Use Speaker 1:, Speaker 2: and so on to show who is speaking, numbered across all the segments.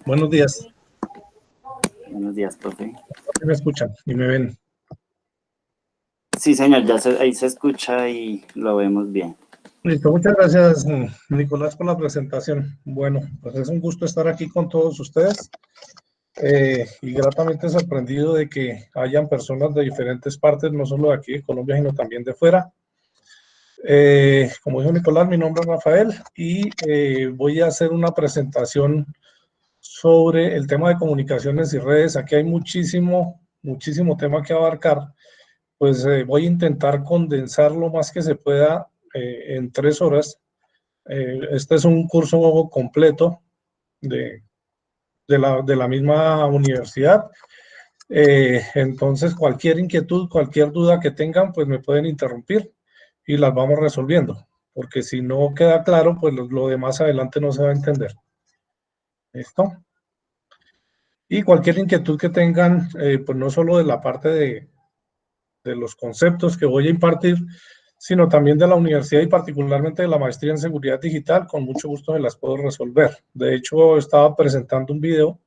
Speaker 1: Buenos días.
Speaker 2: Buenos días, profe.
Speaker 1: ¿Me escuchan y me ven?
Speaker 2: Sí, señor, ahí se escucha y lo vemos bien.
Speaker 1: Listo, muchas gracias, Nicolás, por la presentación. Bueno, pues es un gusto estar aquí con todos ustedes y gratamente sorprendido de que hayan personas de diferentes partes, no solo de aquí de Colombia, sino también de fuera. Como dijo Nicolás, mi nombre es Rafael y voy a hacer una presentación sobre el tema de comunicaciones y redes. Aquí hay muchísimo tema que abarcar. Pues voy a intentar condensar lo más que se pueda en 3 horas. Este es un curso completo de la misma universidad. Entonces, cualquier inquietud, cualquier duda que tengan, pues me pueden interrumpir y las vamos resolviendo. Porque si no queda claro, pues lo de más adelante no se va a entender. ¿Listo? Y cualquier inquietud que tengan, pues no solo de la parte de los conceptos que voy a impartir, sino también de la universidad y particularmente de la maestría en seguridad digital, con mucho gusto me las puedo resolver. De hecho, estaba presentando un video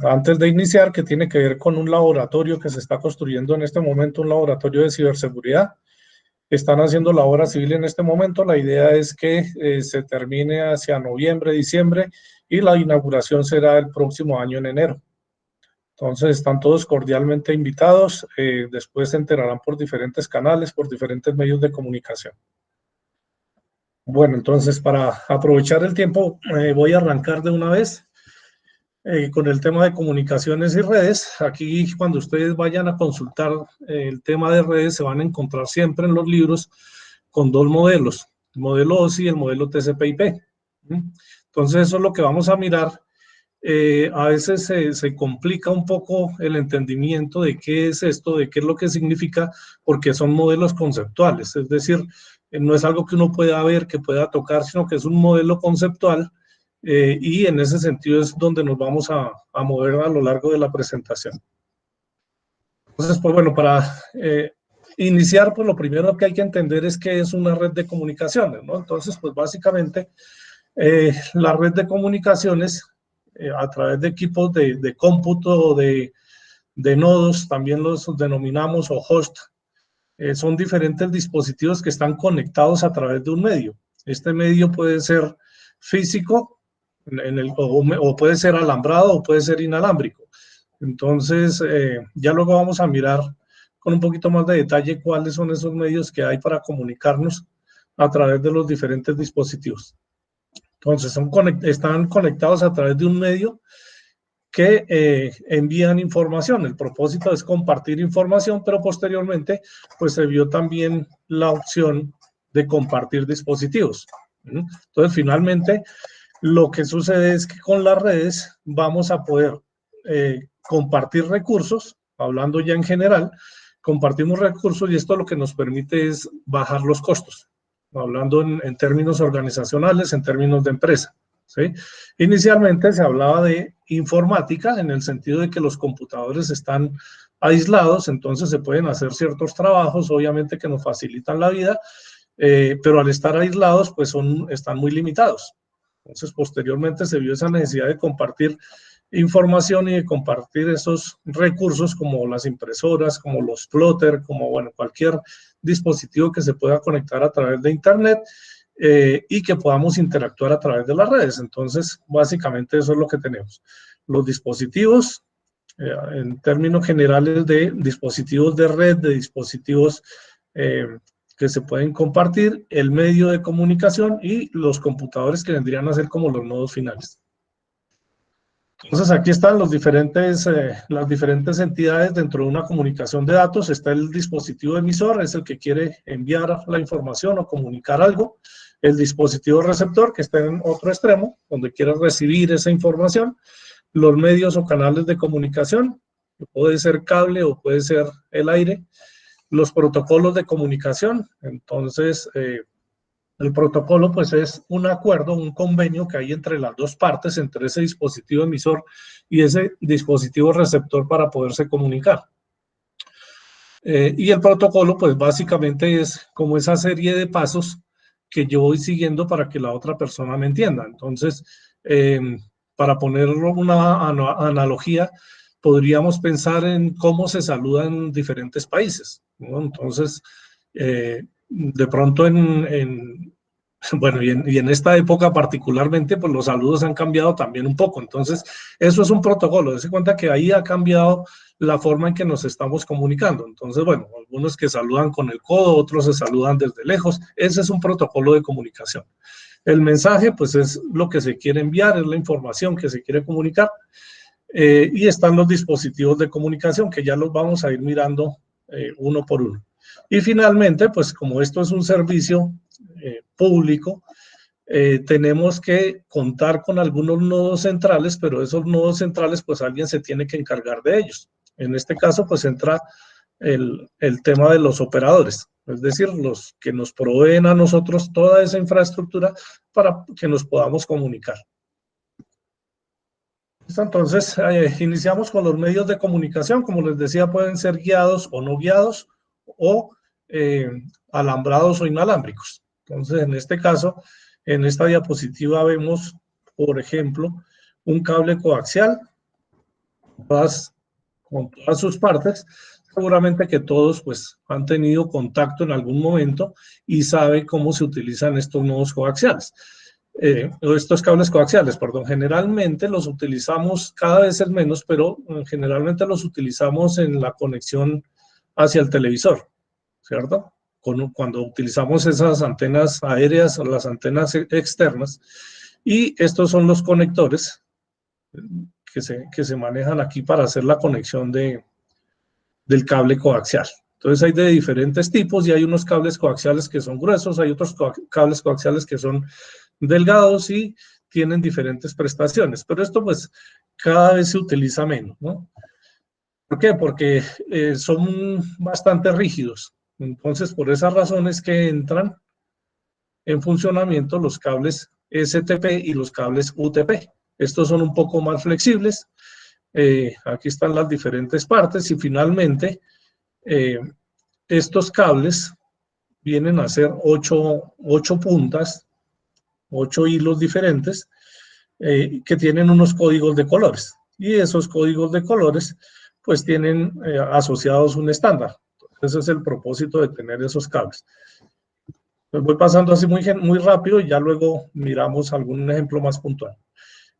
Speaker 1: antes de iniciar que tiene que ver con un laboratorio que se está construyendo en este momento, un laboratorio de ciberseguridad. Están haciendo la obra civil en este momento. La idea es que se termine hacia noviembre, diciembre y la inauguración será el próximo año en enero. Entonces están todos cordialmente invitados, después se enterarán por diferentes canales, por diferentes medios de comunicación. Bueno, entonces para aprovechar el tiempo voy a arrancar de una vez con el tema de comunicaciones y redes. Aquí cuando ustedes vayan a consultar el tema de redes se van a encontrar siempre en los libros con 2 modelos, el modelo OSI y el modelo TCP/IP. Entonces eso es lo que vamos a mirar. A veces se complica un poco el entendimiento de qué es esto, de qué es lo que significa, porque son modelos conceptuales, es decir, no es algo que uno pueda ver, que pueda tocar, sino que es un modelo conceptual y en ese sentido es donde nos vamos a mover a lo largo de la presentación. Entonces, pues bueno, para iniciar, pues lo primero que hay que entender es qué es una red de comunicaciones, ¿no? Entonces, pues básicamente la red de comunicaciones a través de equipos de cómputo, de nodos, también los denominamos o host, son diferentes dispositivos que están conectados a través de un medio. Este medio puede ser físico o puede ser alambrado o puede ser inalámbrico. Entonces, ya luego vamos a mirar con un poquito más de detalle cuáles son esos medios que hay para comunicarnos a través de los diferentes dispositivos. Entonces, están conectados a través de un medio que envían información. El propósito es compartir información, pero posteriormente, pues se vio también la opción de compartir dispositivos. Entonces, finalmente, lo que sucede es que con las redes vamos a poder compartir recursos, hablando ya en general, compartimos recursos y esto lo que nos permite es bajar los costos, hablando en términos organizacionales, en términos de empresa. ¿Sí? Inicialmente se hablaba de informática en el sentido de que los computadores están aislados, entonces se pueden hacer ciertos trabajos, obviamente que nos facilitan la vida, pero al estar aislados, pues están muy limitados. Entonces, posteriormente se vio esa necesidad de compartir información y de compartir esos recursos como las impresoras, como los plotter, como bueno, cualquier dispositivo que se pueda conectar a través de Internet y que podamos interactuar a través de las redes. Entonces, básicamente eso es lo que tenemos. Los dispositivos, en términos generales de dispositivos de red, de dispositivos que se pueden compartir, el medio de comunicación y los computadores que vendrían a ser como los nodos finales. Entonces aquí están las diferentes entidades dentro de una comunicación de datos. Está el dispositivo emisor, es el que quiere enviar la información o comunicar algo. El dispositivo receptor, que está en otro extremo, donde quiere recibir esa información. Los medios o canales de comunicación, que puede ser cable o puede ser el aire. Los protocolos de comunicación, entonces el protocolo pues es un acuerdo, un convenio que hay entre las dos partes, entre ese dispositivo emisor y ese dispositivo receptor para poderse comunicar. Y el protocolo pues básicamente es como esa serie de pasos que yo voy siguiendo para que la otra persona me entienda. Entonces, para poner una analogía, podríamos pensar en cómo se saluda en diferentes países, ¿no? Entonces, de pronto bueno, y en esta época particularmente, pues los saludos han cambiado también un poco. Entonces, eso es un protocolo. Dense cuenta que ahí ha cambiado la forma en que nos estamos comunicando. Entonces, bueno, algunos que saludan con el codo, otros se saludan desde lejos. Ese es un protocolo de comunicación. El mensaje, pues, es lo que se quiere enviar, es la información que se quiere comunicar. Y están los dispositivos de comunicación, que ya los vamos a ir mirando uno por uno. Y finalmente, pues como esto es un servicio público, tenemos que contar con algunos nodos centrales, pero esos nodos centrales, pues alguien se tiene que encargar de ellos. En este caso, pues entra el tema de los operadores, es decir, los que nos proveen a nosotros toda esa infraestructura para que nos podamos comunicar. Entonces, iniciamos con los medios de comunicación. Como les decía, pueden ser guiados o no guiados, o alambrados o inalámbricos. Entonces, en este caso, en esta diapositiva vemos, por ejemplo, un cable coaxial con todas sus partes. Seguramente que todos pues, han tenido contacto en algún momento y saben cómo se utilizan estos nodos coaxiales. Estos cables coaxiales, perdón, generalmente los utilizamos, cada vez es menos, pero generalmente los utilizamos en la conexión hacia el televisor, ¿cierto? Cuando utilizamos esas antenas aéreas o las antenas externas, y estos son los conectores que se manejan aquí para hacer la conexión del cable coaxial. Entonces hay de diferentes tipos y hay unos cables coaxiales que son gruesos, hay otros cables coaxiales que son delgados y tienen diferentes prestaciones, pero esto pues cada vez se utiliza menos, ¿no? ¿Por qué? Porque son bastante rígidos. Entonces, por esas razones que entran en funcionamiento los cables STP y los cables UTP. Estos son un poco más flexibles. Aquí están las diferentes partes y finalmente estos cables vienen a ser 8 puntas, 8 hilos diferentes que tienen unos códigos de colores. Y esos códigos de colores pues tienen asociados un estándar. Ese es el propósito de tener esos cables. Pues voy pasando así muy rápido y ya luego miramos algún ejemplo más puntual.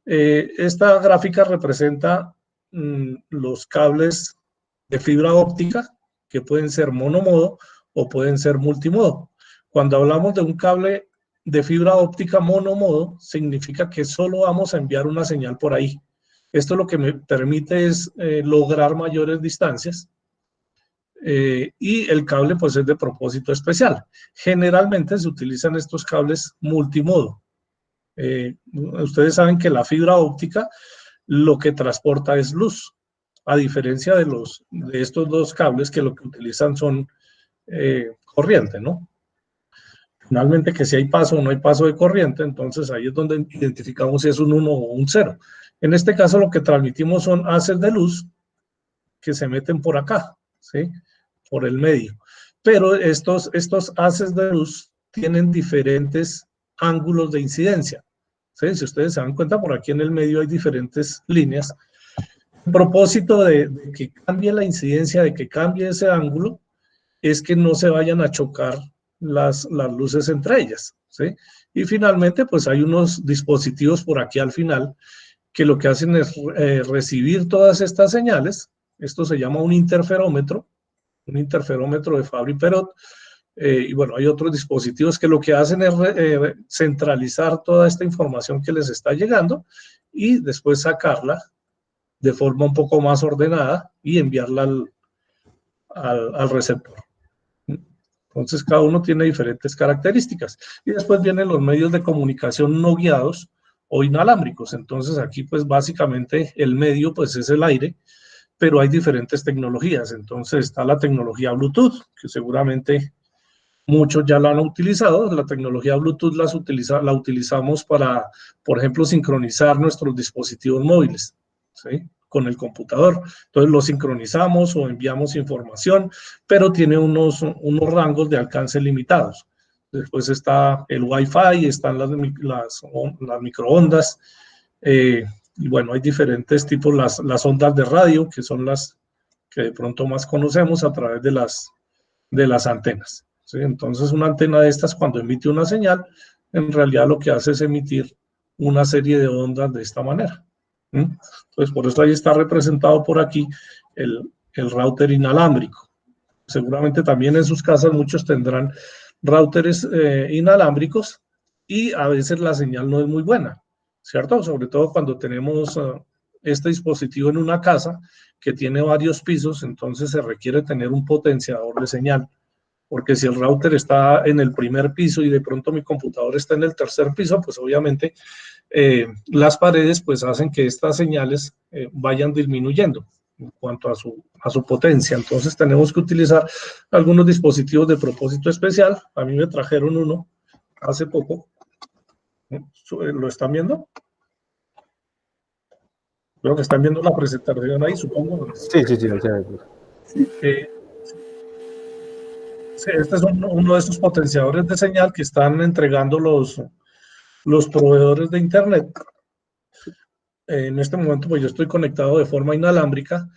Speaker 1: Esta gráfica representa los cables de fibra óptica que pueden ser monomodo o pueden ser multimodo. Cuando hablamos de un cable de fibra óptica monomodo, significa que solo vamos a enviar una señal por ahí. Esto lo que me permite es lograr mayores distancias y el cable pues es de propósito especial. Generalmente se utilizan estos cables multimodo. Ustedes saben que la fibra óptica lo que transporta es luz, a diferencia de estos dos cables que lo que utilizan son corriente, ¿no? Finalmente, que si hay paso o no hay paso de corriente, entonces ahí es donde identificamos si es un 1 o un 0. En este caso lo que transmitimos son haces de luz que se meten por acá, ¿sí? Por el medio. Pero estos haces de luz tienen diferentes ángulos de incidencia. ¿Sí? Si ustedes se dan cuenta, por aquí en el medio hay diferentes líneas. El propósito de que cambie la incidencia, de que cambie ese ángulo, es que no se vayan a chocar las luces entre ellas, ¿sí? Y finalmente, pues hay unos dispositivos por aquí al final que lo que hacen es recibir todas estas señales. Esto se llama un interferómetro de Fabry-Perot. Y bueno, hay otros dispositivos que lo que hacen es centralizar toda esta información que les está llegando y después sacarla de forma un poco más ordenada y enviarla al receptor. Entonces, cada uno tiene diferentes características. Y después vienen los medios de comunicación no guiados o inalámbricos. Entonces, aquí, pues, básicamente, el medio, pues, es el aire, pero hay diferentes tecnologías. Entonces, está la tecnología Bluetooth, que seguramente muchos ya la han utilizado. La tecnología Bluetooth la utilizamos para, por ejemplo, sincronizar nuestros dispositivos móviles, ¿sí? Con el computador. Entonces lo sincronizamos o enviamos información, pero tiene unos rangos de alcance limitados. Después está el Wi-Fi, están las microondas, Y bueno, hay diferentes tipos, las ondas de radio, que son las que de pronto más conocemos a través de las antenas, ¿sí? Entonces, una antena de estas, cuando emite una señal, en realidad lo que hace es emitir una serie de ondas de esta manera. Entonces, por eso ahí está representado por aquí el router inalámbrico. Seguramente también en sus casas muchos tendrán routers inalámbricos y a veces la señal no es muy buena, ¿cierto? Sobre todo cuando tenemos este dispositivo en una casa que tiene varios pisos, entonces se requiere tener un potenciador de señal, porque si el router está en el primer piso y de pronto mi computador está en el tercer piso, pues obviamente las paredes pues hacen que estas señales vayan disminuyendo en cuanto a su potencia. Entonces tenemos que utilizar algunos dispositivos de propósito especial. A mí me trajeron uno hace poco. ¿Lo están viendo? Creo que están viendo la presentación ahí, supongo.
Speaker 3: Sí.
Speaker 1: Este es uno de esos potenciadores de señal que están entregando los proveedores de Internet. En este momento, pues yo estoy conectado de forma inalámbrica,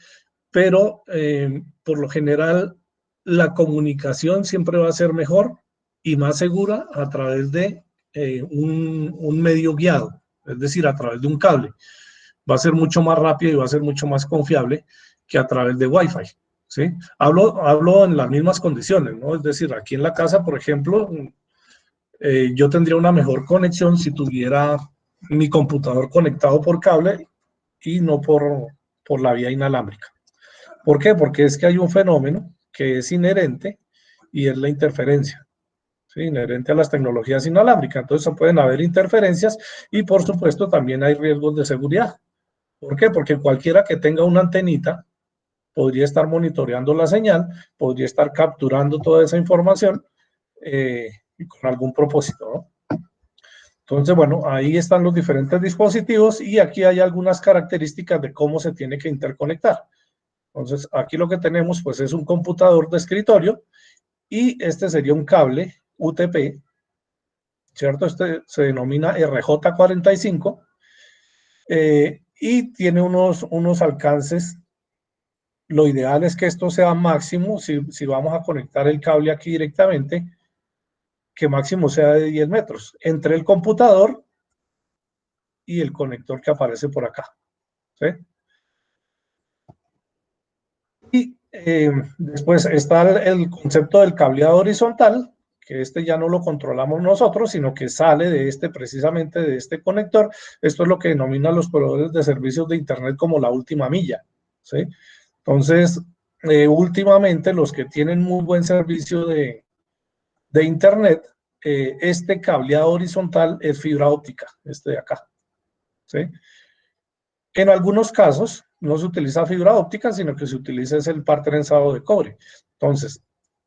Speaker 1: pero por lo general la comunicación siempre va a ser mejor y más segura a través de un medio guiado, es decir, a través de un cable. Va a ser mucho más rápido y va a ser mucho más confiable que a través de Wi-Fi, ¿sí? Hablo en las mismas condiciones, ¿no? Es decir, aquí en la casa, por ejemplo, yo tendría una mejor conexión si tuviera mi computador conectado por cable y no por la vía inalámbrica. ¿Por qué? Porque es que hay un fenómeno que es inherente y es la interferencia, ¿sí? Inherente a las tecnologías inalámbricas. Entonces pueden haber interferencias y por supuesto también hay riesgos de seguridad. ¿Por qué? Porque cualquiera que tenga una antenita podría estar monitoreando la señal, podría estar capturando toda esa información y con algún propósito, ¿no? Entonces, bueno, ahí están los diferentes dispositivos y aquí hay algunas características de cómo se tiene que interconectar. Entonces, aquí lo que tenemos pues es un computador de escritorio y este sería un cable UTP, ¿cierto? Este se denomina RJ45 y tiene unos alcances. Lo ideal es que esto sea máximo, si vamos a conectar el cable aquí directamente, que máximo sea de 10 metros, entre el computador y el conector que aparece por acá, ¿sí? Y después está el concepto del cableado horizontal, que este ya no lo controlamos nosotros, sino que sale de precisamente de este conector. Esto es lo que denominan los proveedores de servicios de Internet como la última milla, ¿sí? Entonces, últimamente los que tienen muy buen servicio de Internet, este cableado horizontal es fibra óptica, este de acá, ¿sí? En algunos casos no se utiliza fibra óptica, sino que se utiliza el par trenzado de cobre. Entonces,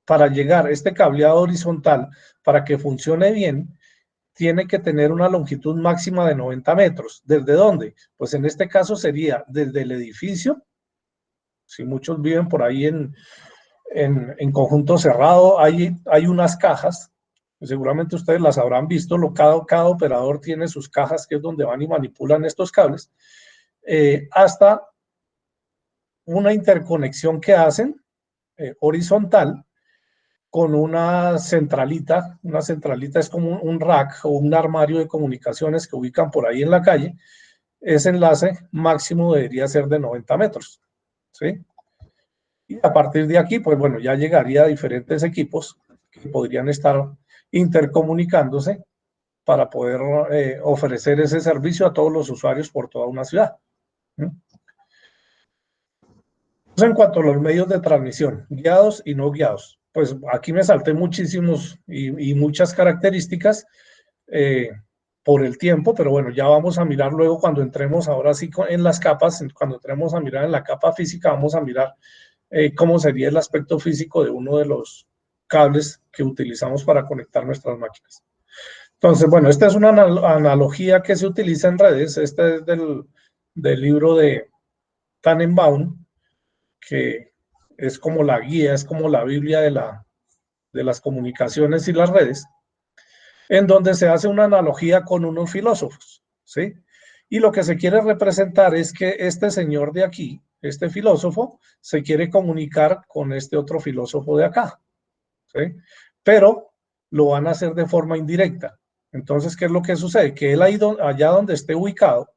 Speaker 1: para llegar a este cableado horizontal, para que funcione bien, tiene que tener una longitud máxima de 90 metros. ¿Desde dónde? Pues en este caso sería desde el edificio, si muchos viven por ahí en conjunto cerrado, hay unas cajas, seguramente ustedes las habrán visto, cada operador tiene sus cajas, que es donde van y manipulan estos cables, hasta una interconexión que hacen horizontal con una centralita es como un rack o un armario de comunicaciones que ubican por ahí en la calle. Ese enlace máximo debería ser de 90 metros, ¿sí? Y a partir de aquí, pues bueno, ya llegaría a diferentes equipos que podrían estar intercomunicándose para poder ofrecer ese servicio a todos los usuarios por toda una ciudad. En cuanto a los medios de transmisión, guiados y no guiados, pues aquí me salté muchísimos y muchas características por el tiempo, pero bueno, ya vamos a mirar luego cuando entremos ahora sí en las capas, cuando entremos a mirar en la capa física, vamos a mirar cómo sería el aspecto físico de uno de los cables que utilizamos para conectar nuestras máquinas. Entonces, bueno, esta es una analogía que se utiliza en redes. Este es del libro de Tannenbaum, que es como la guía, es como la Biblia de las comunicaciones y las redes, en donde se hace una analogía con unos filósofos, ¿sí? Y lo que se quiere representar es que este señor de aquí, este filósofo, se quiere comunicar con este otro filósofo de acá, ¿sí? Pero lo van a hacer de forma indirecta. Entonces, ¿qué es lo que sucede? Que él ahí allá donde esté ubicado,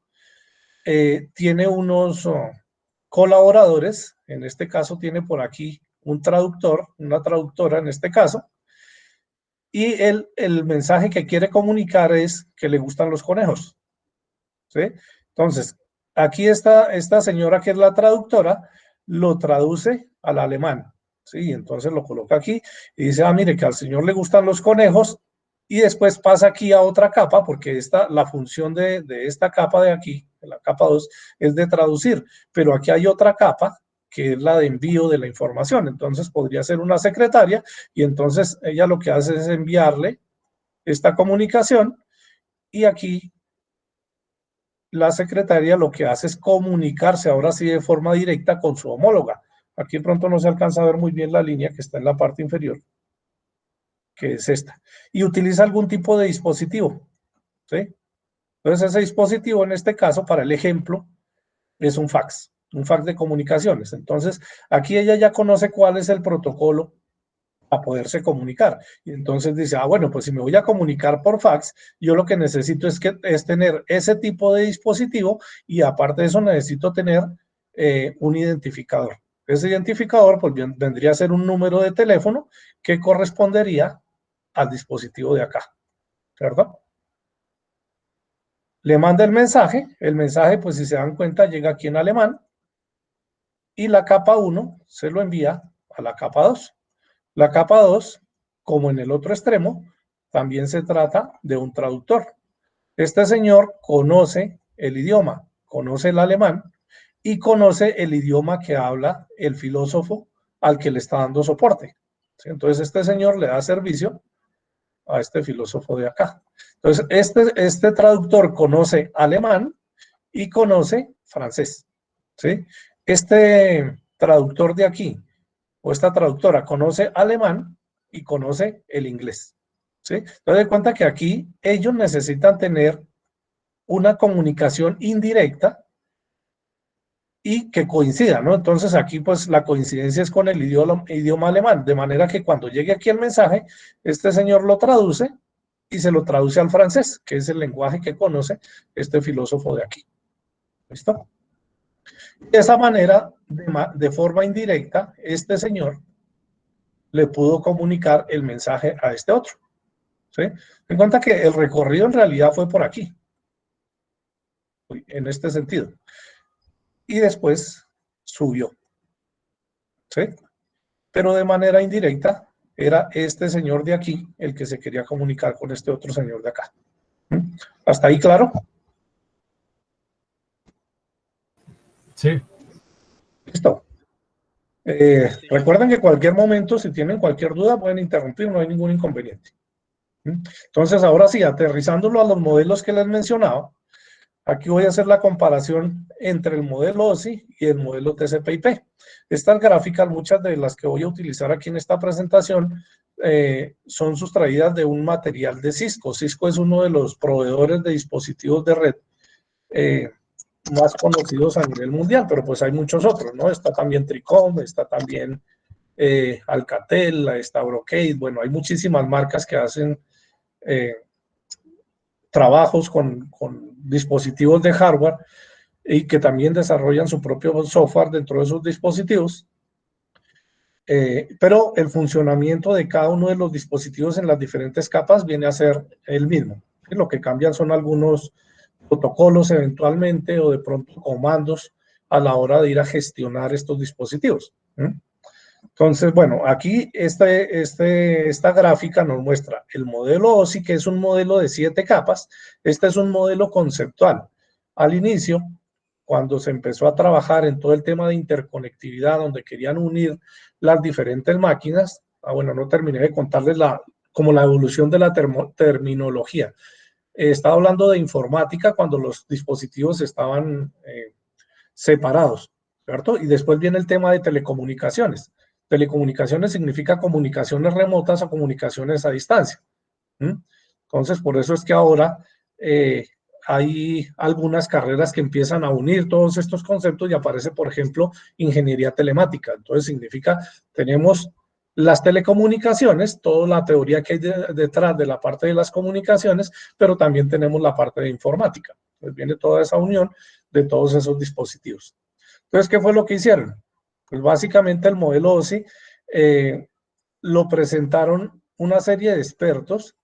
Speaker 1: tiene unos colaboradores, en este caso tiene por aquí un traductor, una traductora en este caso, y el mensaje que quiere comunicar es que le gustan los conejos, ¿sí? Entonces, aquí está esta señora que es la traductora, lo traduce al alemán, ¿sí? Entonces lo coloca aquí y dice, ah, mire, que al señor le gustan los conejos, y después pasa aquí a otra capa, porque la función de esta capa de aquí, de la capa 2, es de traducir, pero aquí hay otra capa, que es la de envío de la información. Entonces podría ser una secretaria, y entonces ella lo que hace es enviarle esta comunicación, y aquí la secretaria lo que hace es comunicarse ahora sí de forma directa con su homóloga. Aquí de pronto no se alcanza a ver muy bien la línea que está en la parte inferior, que es esta, y utiliza algún tipo de dispositivo, ¿sí? Entonces ese dispositivo en este caso, para el ejemplo, es un fax de comunicaciones. Entonces aquí ella ya conoce cuál es el protocolo a poderse comunicar. Y entonces dice, ah, bueno, pues si me voy a comunicar por fax, yo lo que necesito es tener ese tipo de dispositivo, y aparte de eso necesito tener un identificador. Ese identificador pues vendría a ser un número de teléfono que correspondería al dispositivo de acá, ¿cierto? Le manda el mensaje pues si se dan cuenta llega aquí en alemán, y la capa 1 se lo envía a la capa 2. La capa 2, como en el otro extremo, también se trata de un traductor. Este señor conoce el idioma, conoce el alemán y conoce el idioma que habla el filósofo al que le está dando soporte. Entonces este señor le da servicio a este filósofo de acá. Entonces este traductor conoce alemán y conoce francés, ¿sí? Este traductor de aquí, o esta traductora, conoce alemán y conoce el inglés, ¿sí? Entonces, de cuenta que aquí ellos necesitan tener una comunicación indirecta y que coincida, ¿no? Entonces aquí pues la coincidencia es con el idioma alemán, de manera que cuando llegue aquí el mensaje, este señor lo traduce y se lo traduce al francés, que es el lenguaje que conoce este filósofo de aquí. ¿Listo? De esa manera, de forma indirecta, este señor le pudo comunicar el mensaje a este otro, ¿sí? En cuenta que el recorrido en realidad fue por aquí, en este sentido, y después subió, ¿sí? Pero de manera indirecta era este señor de aquí el que se quería comunicar con este otro señor de acá. ¿Hasta ahí claro?
Speaker 3: Sí.
Speaker 1: Listo. Recuerden que cualquier momento, si tienen cualquier duda, pueden interrumpir, no hay ningún inconveniente. Entonces, ahora sí, aterrizándolo a los modelos que les mencionaba, aquí voy a hacer la comparación entre el modelo OSI y el modelo TCP/IP. Estas gráficas, muchas de las que voy a utilizar aquí en esta presentación, son sustraídas de un material de Cisco. Cisco es uno de los proveedores de dispositivos de red más conocidos a nivel mundial, pero pues hay muchos otros, ¿no? Está también Tricom, está también Alcatel, está Brocade, bueno, hay muchísimas marcas que hacen trabajos con dispositivos de hardware y que también desarrollan su propio software dentro de sus dispositivos, pero el funcionamiento de cada uno de los dispositivos en las diferentes capas viene a ser el mismo. Lo que cambian son algunos protocolos eventualmente, o de pronto comandos a la hora de ir a gestionar estos dispositivos. Entonces, bueno, aquí esta gráfica nos muestra el modelo OSI, que es un modelo de 7 capas. Este es un modelo conceptual. Al inicio, cuando se empezó a trabajar en todo el tema de interconectividad, donde querían unir las diferentes máquinas, bueno, no terminé de contarles como la evolución de la terminología. Estaba hablando de informática cuando los dispositivos estaban separados, ¿cierto? Y después viene el tema de telecomunicaciones. Telecomunicaciones significa comunicaciones remotas o comunicaciones a distancia. Entonces, por eso es que ahora hay algunas carreras que empiezan a unir todos estos conceptos y aparece, por ejemplo, ingeniería telemática. Entonces significa, tenemos las telecomunicaciones, toda la teoría que hay detrás de la parte de las comunicaciones, pero también tenemos la parte de informática. Entonces viene toda esa unión de todos esos dispositivos. Entonces, ¿qué fue lo que hicieron? Pues básicamente el modelo OSI lo presentaron una serie de expertos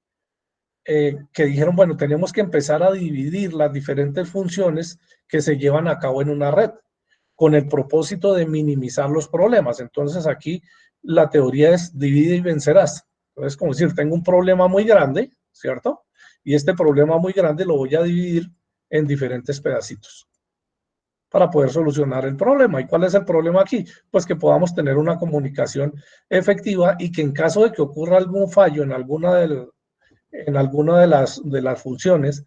Speaker 1: que dijeron, bueno, tenemos que empezar a dividir las diferentes funciones que se llevan a cabo en una red, con el propósito de minimizar los problemas. Entonces aquí la teoría es divide y vencerás. Entonces, como decir, tengo un problema muy grande, ¿cierto? Y este problema muy grande lo voy a dividir en diferentes pedacitos para poder solucionar el problema. ¿Y cuál es el problema aquí? Pues que podamos tener una comunicación efectiva y que en caso de que ocurra algún fallo en alguna de las funciones,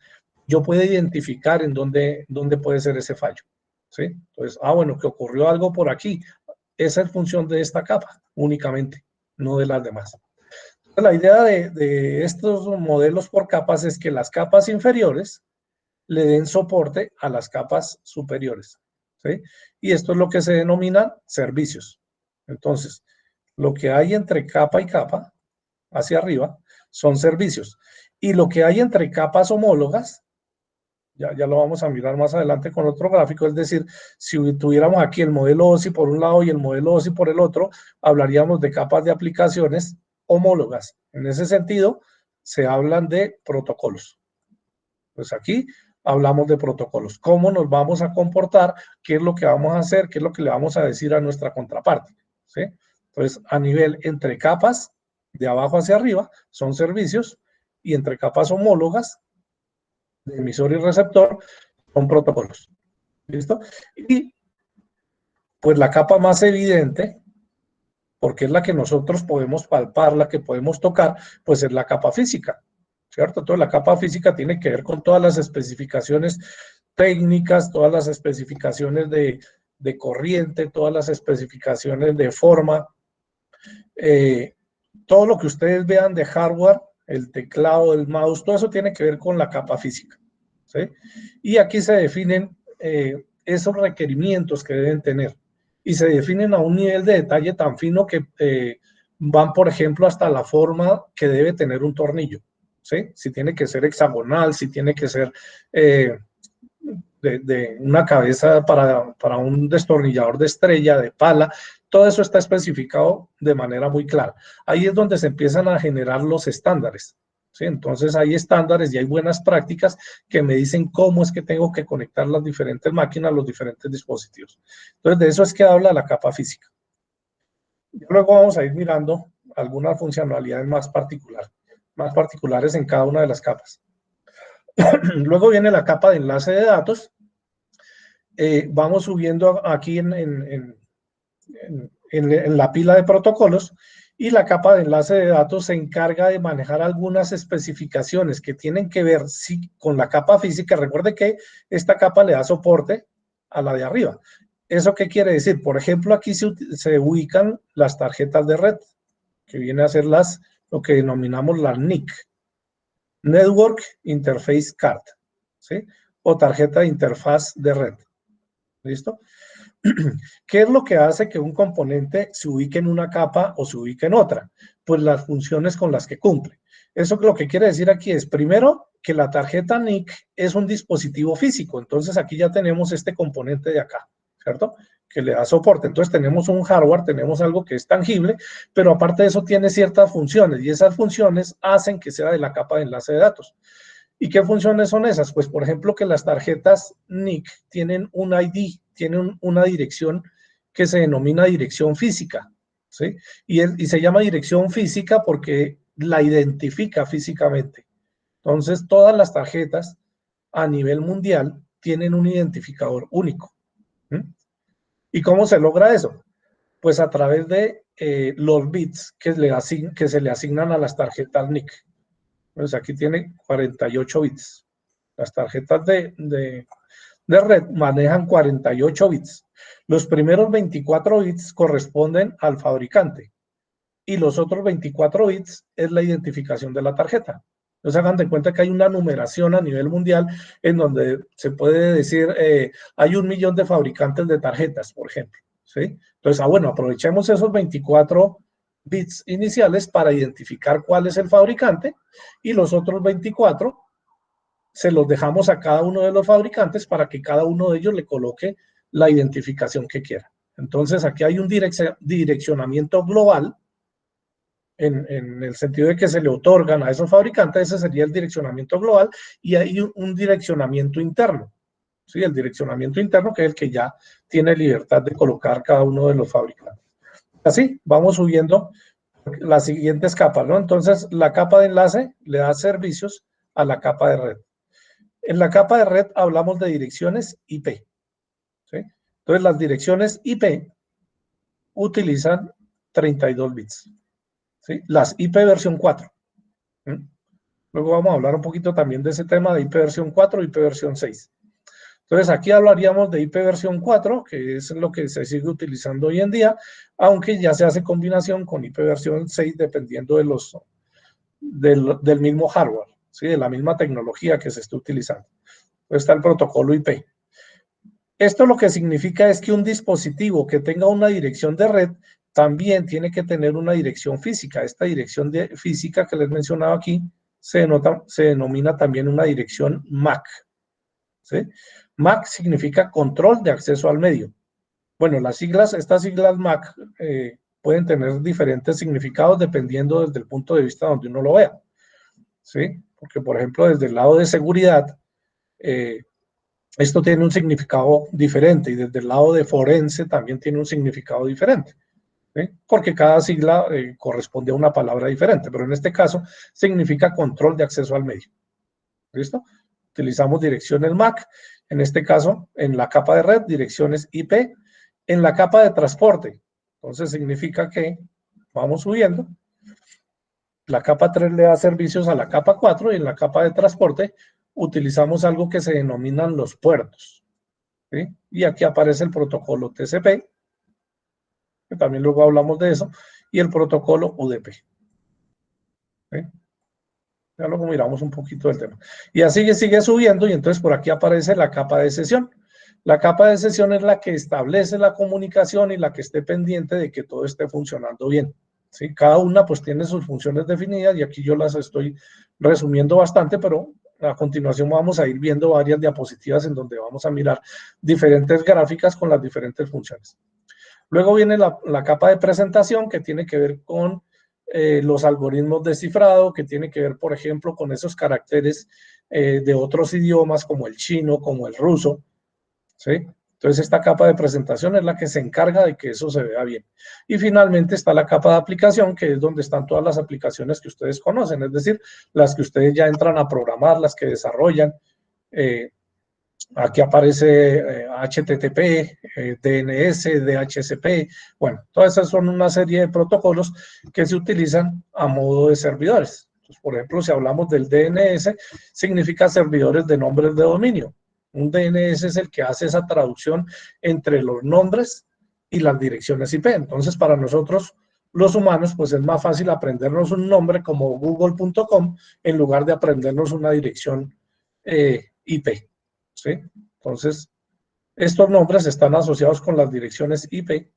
Speaker 1: yo pueda identificar en dónde puede ser ese fallo. ¿Sí? Entonces, bueno, que ocurrió algo por aquí. Esa es función de esta capa únicamente, no de las demás. Entonces, la idea de estos modelos por capas es que las capas inferiores le den soporte a las capas superiores. ¿Sí? Y esto es lo que se denomina servicios. Entonces, lo que hay entre capa y capa, hacia arriba, son servicios. Y lo que hay entre capas homólogas, ya lo vamos a mirar más adelante con otro gráfico, es decir, si tuviéramos aquí el modelo OSI por un lado y el modelo OSI por el otro, hablaríamos de capas de aplicaciones homólogas. En ese sentido, se hablan de protocolos. Pues aquí hablamos de protocolos. ¿Cómo nos vamos a comportar? ¿Qué es lo que vamos a hacer? ¿Qué es lo que le vamos a decir a nuestra contraparte? ¿Sí? Entonces, a nivel entre capas, de abajo hacia arriba, son servicios, y entre capas homólogas, de emisor y receptor, son protocolos. ¿Listo? Y pues la capa más evidente, porque es la que nosotros podemos palpar, la que podemos tocar, pues es la capa física, ¿cierto? Entonces la capa física tiene que ver con todas las especificaciones técnicas, todas las especificaciones de corriente, todas las especificaciones de forma, todo lo que ustedes vean de hardware, el teclado, el mouse, todo eso tiene que ver con la capa física, ¿sí? Y aquí se definen esos requerimientos que deben tener y se definen a un nivel de detalle tan fino que van, por ejemplo, hasta la forma que debe tener un tornillo, ¿sí? Si tiene que ser hexagonal, si tiene que ser de una cabeza para un destornillador de estrella, de pala, todo eso está especificado de manera muy clara. Ahí es donde se empiezan a generar los estándares, ¿sí? Entonces hay estándares y hay buenas prácticas que me dicen cómo es que tengo que conectar las diferentes máquinas, los diferentes dispositivos. Entonces de eso es que habla la capa física. Y luego vamos a ir mirando algunas funcionalidades más particulares en cada una de las capas. Luego viene la capa de enlace de datos. Vamos subiendo aquí en la pila de protocolos, y la capa de enlace de datos se encarga de manejar algunas especificaciones que tienen que ver con la capa física. Recuerde que esta capa le da soporte a la de arriba. ¿Eso qué quiere decir? Por ejemplo, aquí se ubican las tarjetas de red, que viene a ser lo que denominamos las NIC, Network Interface Card, ¿sí? O tarjeta de interfaz de red. ¿Listo? ¿Qué es lo que hace que un componente se ubique en una capa o se ubique en otra? Pues las funciones con las que cumple. Eso lo que quiere decir aquí es, primero, que la tarjeta NIC es un dispositivo físico. Entonces aquí ya tenemos este componente de acá, ¿cierto? Que le da soporte. Entonces tenemos un hardware, tenemos algo que es tangible, pero aparte de eso tiene ciertas funciones, y esas funciones hacen que sea de la capa de enlace de datos. ¿Y qué funciones son esas? Pues, por ejemplo, que las tarjetas NIC tienen un ID, tienen una dirección que se denomina dirección física, ¿sí? Y se llama dirección física porque la identifica físicamente. Entonces, todas las tarjetas a nivel mundial tienen un identificador único. ¿Sí? ¿Y cómo se logra eso? Pues a través de los bits que se le asignan a las tarjetas NIC. Pues aquí tiene 48 bits. Las tarjetas de red manejan 48 bits. Los primeros 24 bits corresponden al fabricante y los otros 24 bits es la identificación de la tarjeta. Entonces hagan de cuenta que hay una numeración a nivel mundial en donde se puede decir, hay 1 millón de fabricantes de tarjetas, por ejemplo, ¿sí? Entonces, bueno, aprovechemos esos 24 bits iniciales para identificar cuál es el fabricante y los otros 24 se los dejamos a cada uno de los fabricantes para que cada uno de ellos le coloque la identificación que quiera. Entonces, aquí hay un direccionamiento global en el sentido de que se le otorgan a esos fabricantes, ese sería el direccionamiento global, y hay un direccionamiento interno, ¿sí? El direccionamiento interno que es el que ya tiene libertad de colocar cada uno de los fabricantes. Así, vamos subiendo las siguientes capas, ¿no? Entonces, la capa de enlace le da servicios a la capa de red. En la capa de red hablamos de direcciones IP, ¿sí? Entonces, las direcciones IP utilizan 32 bits. ¿Sí? Las IP versión 4. ¿Mm? Luego vamos a hablar un poquito también de ese tema de IP versión 4 y IP versión 6. Entonces aquí hablaríamos de IP versión 4, que es lo que se sigue utilizando hoy en día, aunque ya se hace combinación con IP versión 6 dependiendo de del mismo hardware, ¿sí? De la misma tecnología que se esté utilizando. Entonces está el protocolo IP. Esto lo que significa es que un dispositivo que tenga una dirección de red también tiene que tener una dirección física. Esta dirección física que les mencionaba aquí se denomina también una dirección MAC, ¿sí? MAC significa control de acceso al medio. Bueno, estas siglas MAC pueden tener diferentes significados dependiendo desde el punto de vista donde uno lo vea, ¿sí? Porque, por ejemplo, desde el lado de seguridad, esto tiene un significado diferente y desde el lado de forense también tiene un significado diferente, ¿sí? Porque cada sigla corresponde a una palabra diferente, pero en este caso significa control de acceso al medio. ¿Listo? Utilizamos direcciones MAC, en este caso en la capa de red, direcciones IP, en la capa de transporte. Entonces significa que vamos subiendo. La capa 3 le da servicios a la capa 4 y en la capa de transporte utilizamos algo que se denominan los puertos, ¿sí? Y aquí aparece el protocolo TCP, que también luego hablamos de eso, y el protocolo UDP, ¿sí? Ya luego miramos un poquito del tema. Y así sigue subiendo y entonces por aquí aparece la capa de sesión. La capa de sesión es la que establece la comunicación y la que esté pendiente de que todo esté funcionando bien, ¿sí? Cada una pues tiene sus funciones definidas y aquí yo las estoy resumiendo bastante, pero a continuación vamos a ir viendo varias diapositivas en donde vamos a mirar diferentes gráficas con las diferentes funciones. Luego viene la capa de presentación que tiene que ver con los algoritmos de cifrado, que tiene que ver, por ejemplo, con esos caracteres de otros idiomas como el chino, como el ruso, ¿sí? Entonces esta capa de presentación es la que se encarga de que eso se vea bien. Y finalmente está la capa de aplicación, que es donde están todas las aplicaciones que ustedes conocen, es decir, las que ustedes ya entran a programar, las que desarrollan. Aquí aparece HTTP, DNS, DHCP, bueno, todas esas son una serie de protocolos que se utilizan a modo de servidores. Entonces, por ejemplo, si hablamos del DNS, significa servidores de nombres de dominio. Un DNS es el que hace esa traducción entre los nombres y las direcciones IP. Entonces, para nosotros, los humanos, pues es más fácil aprendernos un nombre como google.com en lugar de aprendernos una dirección IP. ¿Sí? Entonces, estos nombres están asociados con las direcciones IP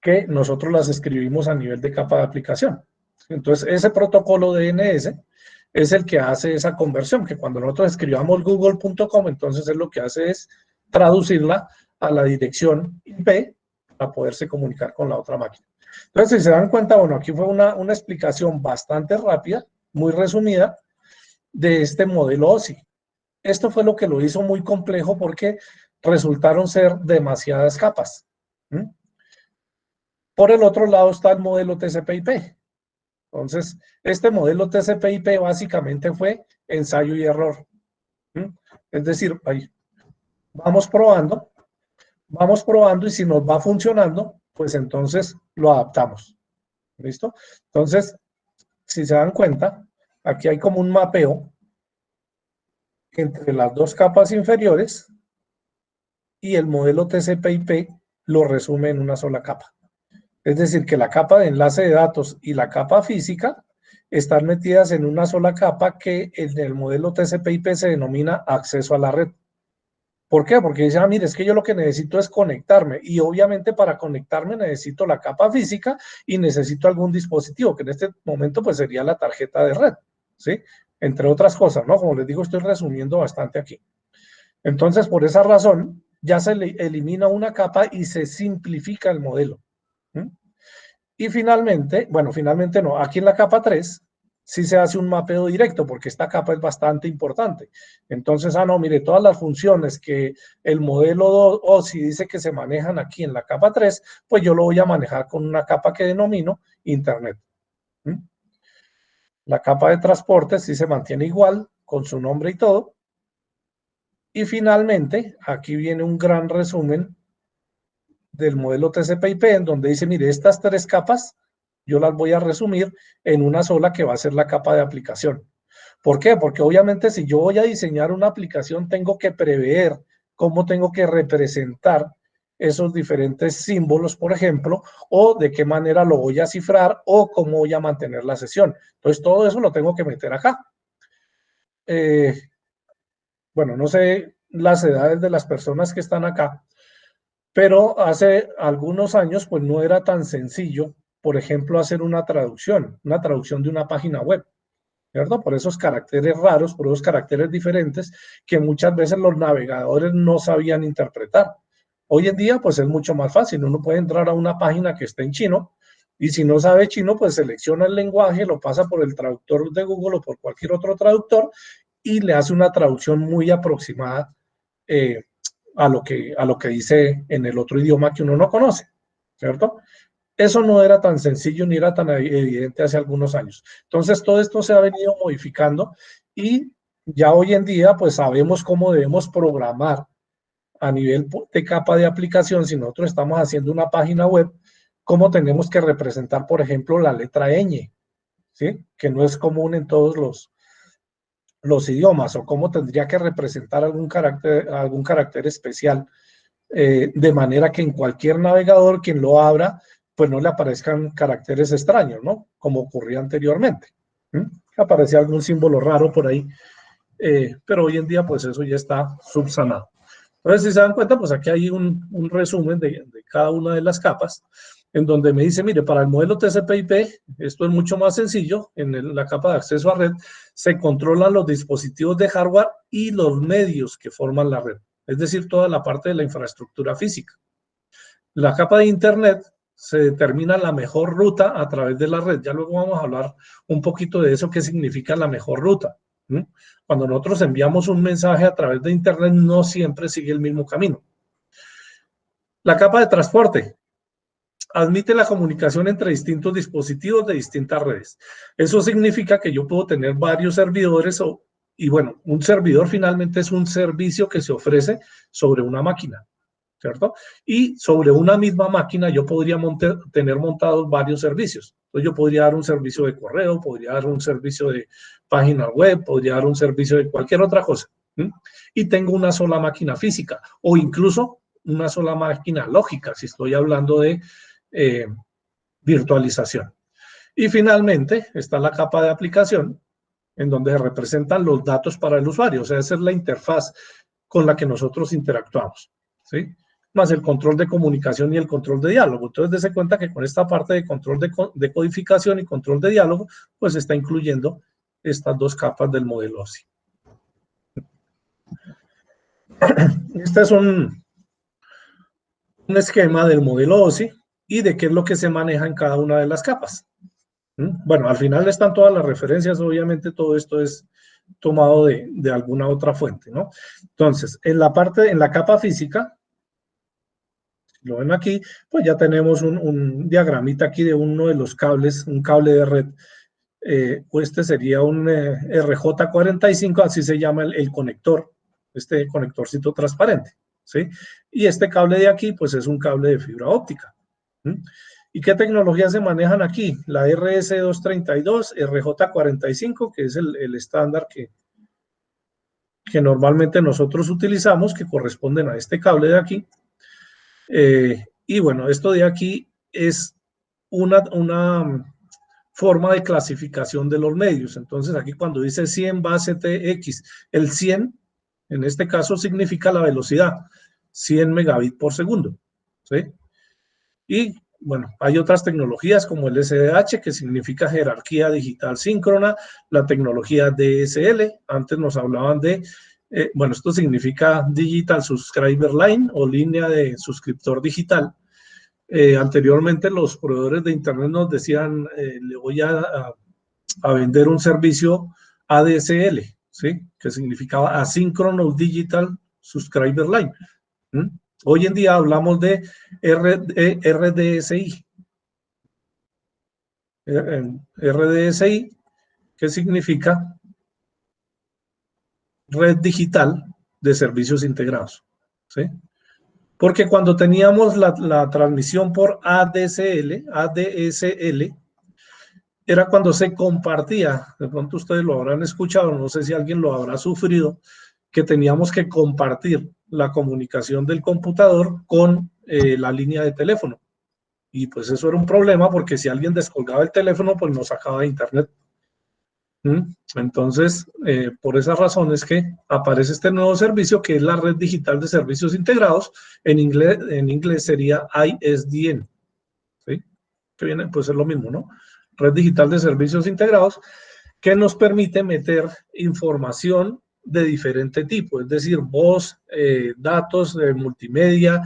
Speaker 1: que nosotros las escribimos a nivel de capa de aplicación. Entonces, ese protocolo DNS es el que hace esa conversión, que cuando nosotros escribamos google.com, entonces es lo que hace es traducirla a la dirección IP para poderse comunicar con la otra máquina. Entonces, si se dan cuenta, bueno, aquí fue una explicación bastante rápida, muy resumida, de este modelo OSI. Esto fue lo que lo hizo muy complejo porque resultaron ser demasiadas capas. Por el otro lado está el modelo TCP/IP. Entonces, este modelo TCP/IP básicamente fue ensayo y error. Es decir, ahí vamos probando y si nos va funcionando, pues entonces lo adaptamos. ¿Listo? Entonces, si se dan cuenta, aquí hay como un mapeo entre las dos capas inferiores y el modelo TCP/IP lo resume en una sola capa. Es decir, que la capa de enlace de datos y la capa física están metidas en una sola capa que en el modelo TCP/IP se denomina acceso a la red. ¿Por qué? Porque dice, mire, es que yo lo que necesito es conectarme y obviamente para conectarme necesito la capa física y necesito algún dispositivo, que en este momento pues sería la tarjeta de red, ¿sí? Entre otras cosas, ¿no? Como les digo, estoy resumiendo bastante aquí. Entonces, por esa razón, ya se elimina una capa y se simplifica el modelo. Y finalmente, bueno, finalmente no, aquí en la capa 3 sí se hace un mapeo directo porque esta capa es bastante importante. Entonces, no, mire, todas las funciones que el modelo OSI dice que se manejan aquí en la capa 3, pues yo lo voy a manejar con una capa que denomino Internet. La capa de transporte sí se mantiene igual, con su nombre y todo. Y finalmente, aquí viene un gran resumen del modelo TCP/IP, en donde dice, mire, estas 3 capas, yo las voy a resumir en una sola que va a ser la capa de aplicación. ¿Por qué? Porque obviamente si yo voy a diseñar una aplicación, tengo que prever cómo tengo que representar esos diferentes símbolos, por ejemplo, o de qué manera lo voy a cifrar, o cómo voy a mantener la sesión. Entonces, todo eso lo tengo que meter acá. Bueno, no sé las edades de las personas que están acá, pero hace algunos años, pues no era tan sencillo, por ejemplo, hacer una traducción de una página web, ¿cierto? Por esos caracteres raros, por esos caracteres diferentes que muchas veces los navegadores no sabían interpretar. Hoy en día, pues es mucho más fácil. Uno puede entrar a una página que está en chino y si no sabe chino, pues selecciona el lenguaje, lo pasa por el traductor de Google o por cualquier otro traductor y le hace una traducción muy aproximada a lo que dice en el otro idioma que uno no conoce, ¿cierto? Eso no era tan sencillo ni era tan evidente hace algunos años. Entonces, todo esto se ha venido modificando y ya hoy en día, pues sabemos cómo debemos programar a nivel de capa de aplicación. Si nosotros estamos haciendo una página web, cómo tenemos que representar, por ejemplo, la letra ñ, ¿sí? Que no es común en todos los idiomas, o cómo tendría que representar algún carácter especial, de manera que en cualquier navegador, quien lo abra, pues no le aparezcan caracteres extraños, ¿no? Como ocurría anteriormente. Aparecía algún símbolo raro por ahí, pero hoy en día, pues eso ya está subsanado. Entonces, si se dan cuenta, pues aquí hay un resumen de cada una de las capas, en donde me dice, mire, para el modelo TCP/IP, esto es mucho más sencillo. En la capa de acceso a red se controlan los dispositivos de hardware y los medios que forman la red, es decir, toda la parte de la infraestructura física. La capa de Internet se determina la mejor ruta a través de la red. Ya luego vamos a hablar un poquito de eso, qué significa la mejor ruta. Cuando nosotros enviamos un mensaje a través de Internet, no siempre sigue el mismo camino. La capa de transporte admite la comunicación entre distintos dispositivos de distintas redes. Eso significa que yo puedo tener varios servidores y bueno, un servidor finalmente es un servicio que se ofrece sobre una máquina, ¿cierto? Y sobre una misma máquina yo podría tener montados varios servicios. Entonces yo podría dar un servicio de correo, podría dar un servicio de página web, podría dar un servicio de cualquier otra cosa. Y tengo una sola máquina física o incluso una sola máquina lógica, si estoy hablando de virtualización. Y finalmente está la capa de aplicación, en donde se representan los datos para el usuario. O sea, esa es la interfaz con la que nosotros interactuamos, ¿sí? Más el control de comunicación y el control de diálogo. Entonces, dése cuenta que con esta parte de control de codificación y control de diálogo, pues está incluyendo estas 2 capas del modelo OSI. Este es un esquema del modelo OSI y de qué es lo que se maneja en cada una de las capas. Bueno, al final están todas las referencias, obviamente todo esto es tomado de alguna otra fuente, ¿no? Entonces, en la capa física, lo ven aquí, pues ya tenemos un diagramita aquí de uno de los cables, un cable de red. Este sería un RJ45, así se llama el conector, este conectorcito transparente, ¿sí? Y este cable de aquí, pues es un cable de fibra óptica. ¿Y qué tecnologías se manejan aquí? La RS232, RJ45, que es el estándar que normalmente nosotros utilizamos, que corresponden a este cable de aquí. Y bueno, esto de aquí es una forma de clasificación de los medios. Entonces aquí cuando dice 100 base TX, el 100 en este caso significa la velocidad, 100 megabits por segundo, ¿sí? Y bueno, hay otras tecnologías como el SDH, que significa jerarquía digital síncrona, la tecnología DSL, antes nos hablaban de, bueno, esto significa Digital Subscriber Line o línea de suscriptor digital. Anteriormente los proveedores de internet nos decían, le voy a vender un servicio ADSL, ¿sí? Que significaba Asynchronous Digital Subscriber Line. Hoy en día hablamos de RDSI. RDSI, que significa Red Digital de Servicios Integrados, ¿sí? Porque cuando teníamos la transmisión por ADSL, era cuando se compartía, de pronto ustedes lo habrán escuchado, no sé si alguien lo habrá sufrido, que teníamos que compartir la comunicación del computador con la línea de teléfono. Y pues eso era un problema porque si alguien descolgaba el teléfono, pues nos sacaba de internet. Entonces, por esa razón es que aparece este nuevo servicio que es la Red Digital de Servicios Integrados. En inglés sería ISDN, ¿sí? Que viene, pues es lo mismo, ¿no? Red Digital de Servicios Integrados, que nos permite meter información de diferente tipo, es decir, voz, datos, multimedia,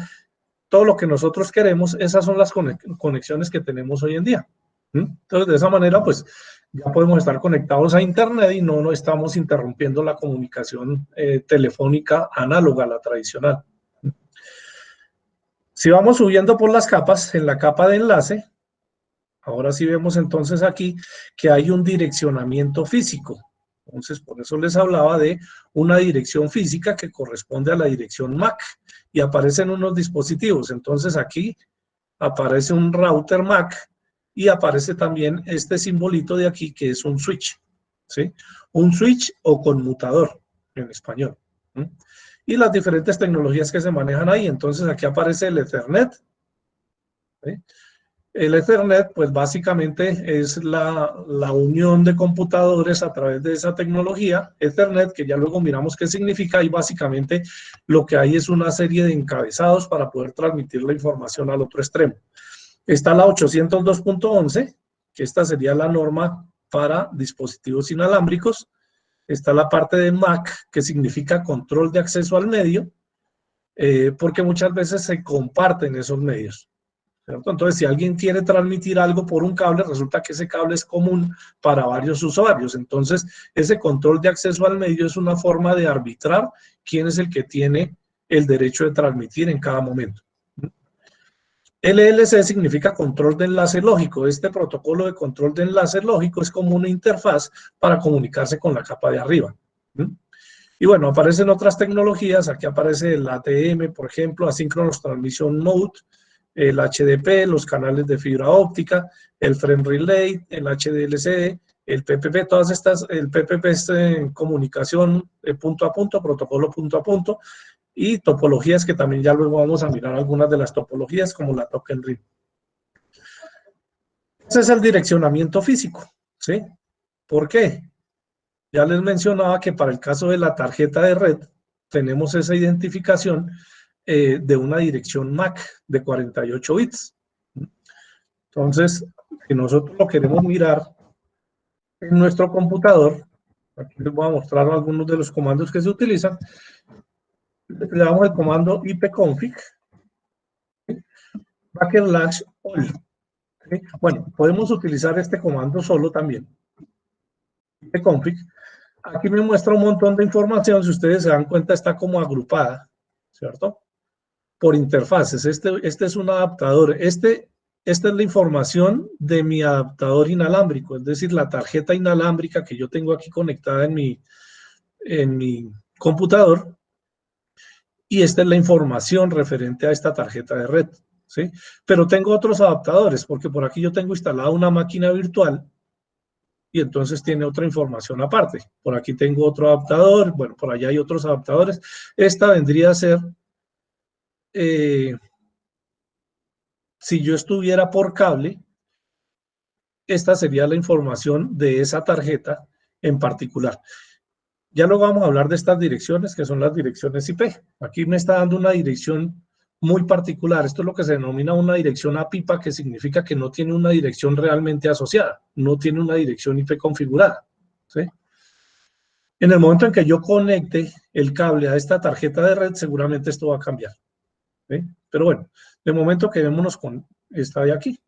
Speaker 1: todo lo que nosotros queremos. Esas son las conexiones que tenemos hoy en día. Entonces, de esa manera, pues, ya podemos estar conectados a internet y no estamos interrumpiendo la comunicación telefónica análoga, la tradicional. Si vamos subiendo por las capas, en la capa de enlace, ahora sí vemos entonces aquí que hay un direccionamiento físico. Entonces, por eso les hablaba de una dirección física que corresponde a la dirección MAC y aparecen unos dispositivos. Entonces, aquí aparece un router MAC y aparece también este simbolito de aquí que es un switch, ¿sí? Un switch o conmutador en español. Y las diferentes tecnologías que se manejan ahí. Entonces, aquí aparece el Ethernet, ¿sí? El Ethernet, pues básicamente es la unión de computadores a través de esa tecnología Ethernet, que ya luego miramos qué significa, y básicamente lo que hay es una serie de encabezados para poder transmitir la información al otro extremo. Está la 802.11, que esta sería la norma para dispositivos inalámbricos. Está la parte de MAC, que significa control de acceso al medio, porque muchas veces se comparten esos medios, ¿cierto? Entonces, si alguien quiere transmitir algo por un cable, resulta que ese cable es común para varios usuarios. Entonces, ese control de acceso al medio es una forma de arbitrar quién es el que tiene el derecho de transmitir en cada momento. LLC significa control de enlace lógico. Este protocolo de control de enlace lógico es como una interfaz para comunicarse con la capa de arriba. Y bueno, aparecen otras tecnologías. Aquí aparece el ATM, por ejemplo, Asynchronous Transmission Mode, el HDP, los canales de fibra óptica, el Frame Relay, el HDLC, el PPP, todas estas, el PPP es comunicación punto a punto, protocolo punto a punto, y topologías que también ya luego vamos a mirar algunas de las topologías como la token ring. Ese es el direccionamiento físico, ¿sí? ¿Por qué? Ya les mencionaba que para el caso de la tarjeta de red tenemos esa identificación de una dirección MAC de 48 bits. Entonces, si nosotros lo queremos mirar en nuestro computador, aquí les voy a mostrar algunos de los comandos que se utilizan. Le damos el comando ipconfig /all. ¿Sí? Bueno, podemos utilizar este comando solo también. ipconfig. Aquí me muestra un montón de información. Si ustedes se dan cuenta, está como agrupada, ¿cierto? Por interfaces. Este es un adaptador. Esta es la información de mi adaptador inalámbrico, es decir, la tarjeta inalámbrica que yo tengo aquí conectada en mi computador. Y esta es la información referente a esta tarjeta de red, ¿sí? Pero tengo otros adaptadores, porque por aquí yo tengo instalada una máquina virtual y entonces tiene otra información aparte. Por aquí tengo otro adaptador, bueno, por allá hay otros adaptadores. Esta vendría a ser, si yo estuviera por cable, esta sería la información de esa tarjeta en particular. Ya luego vamos a hablar de estas direcciones, que son las direcciones IP. Aquí me está dando una dirección muy particular. Esto es lo que se denomina una dirección APIPA, que significa que no tiene una dirección realmente asociada, no tiene una dirección IP configurada, ¿sí? En el momento en que yo conecte el cable a esta tarjeta de red, seguramente esto va a cambiar, ¿sí? Pero bueno, de momento quedémonos con esta de aquí,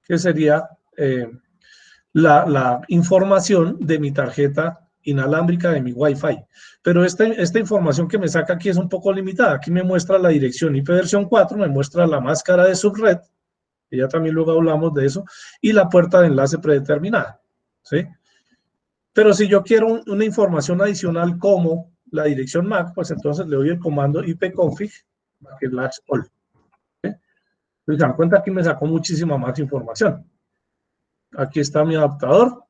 Speaker 1: que sería la información de mi tarjeta inalámbrica de mi Wi-Fi. Pero esta información que me saca aquí es un poco limitada. Aquí me muestra la dirección IP versión 4, me muestra la máscara de subred, que ya también luego hablamos de eso, y la puerta de enlace predeterminada, ¿sí? Pero si yo quiero una información adicional como la dirección MAC, pues entonces le doy el comando ipconfig /all. ¿Sí? Entonces, se dan cuenta, aquí me sacó muchísima más información. Aquí está mi adaptador.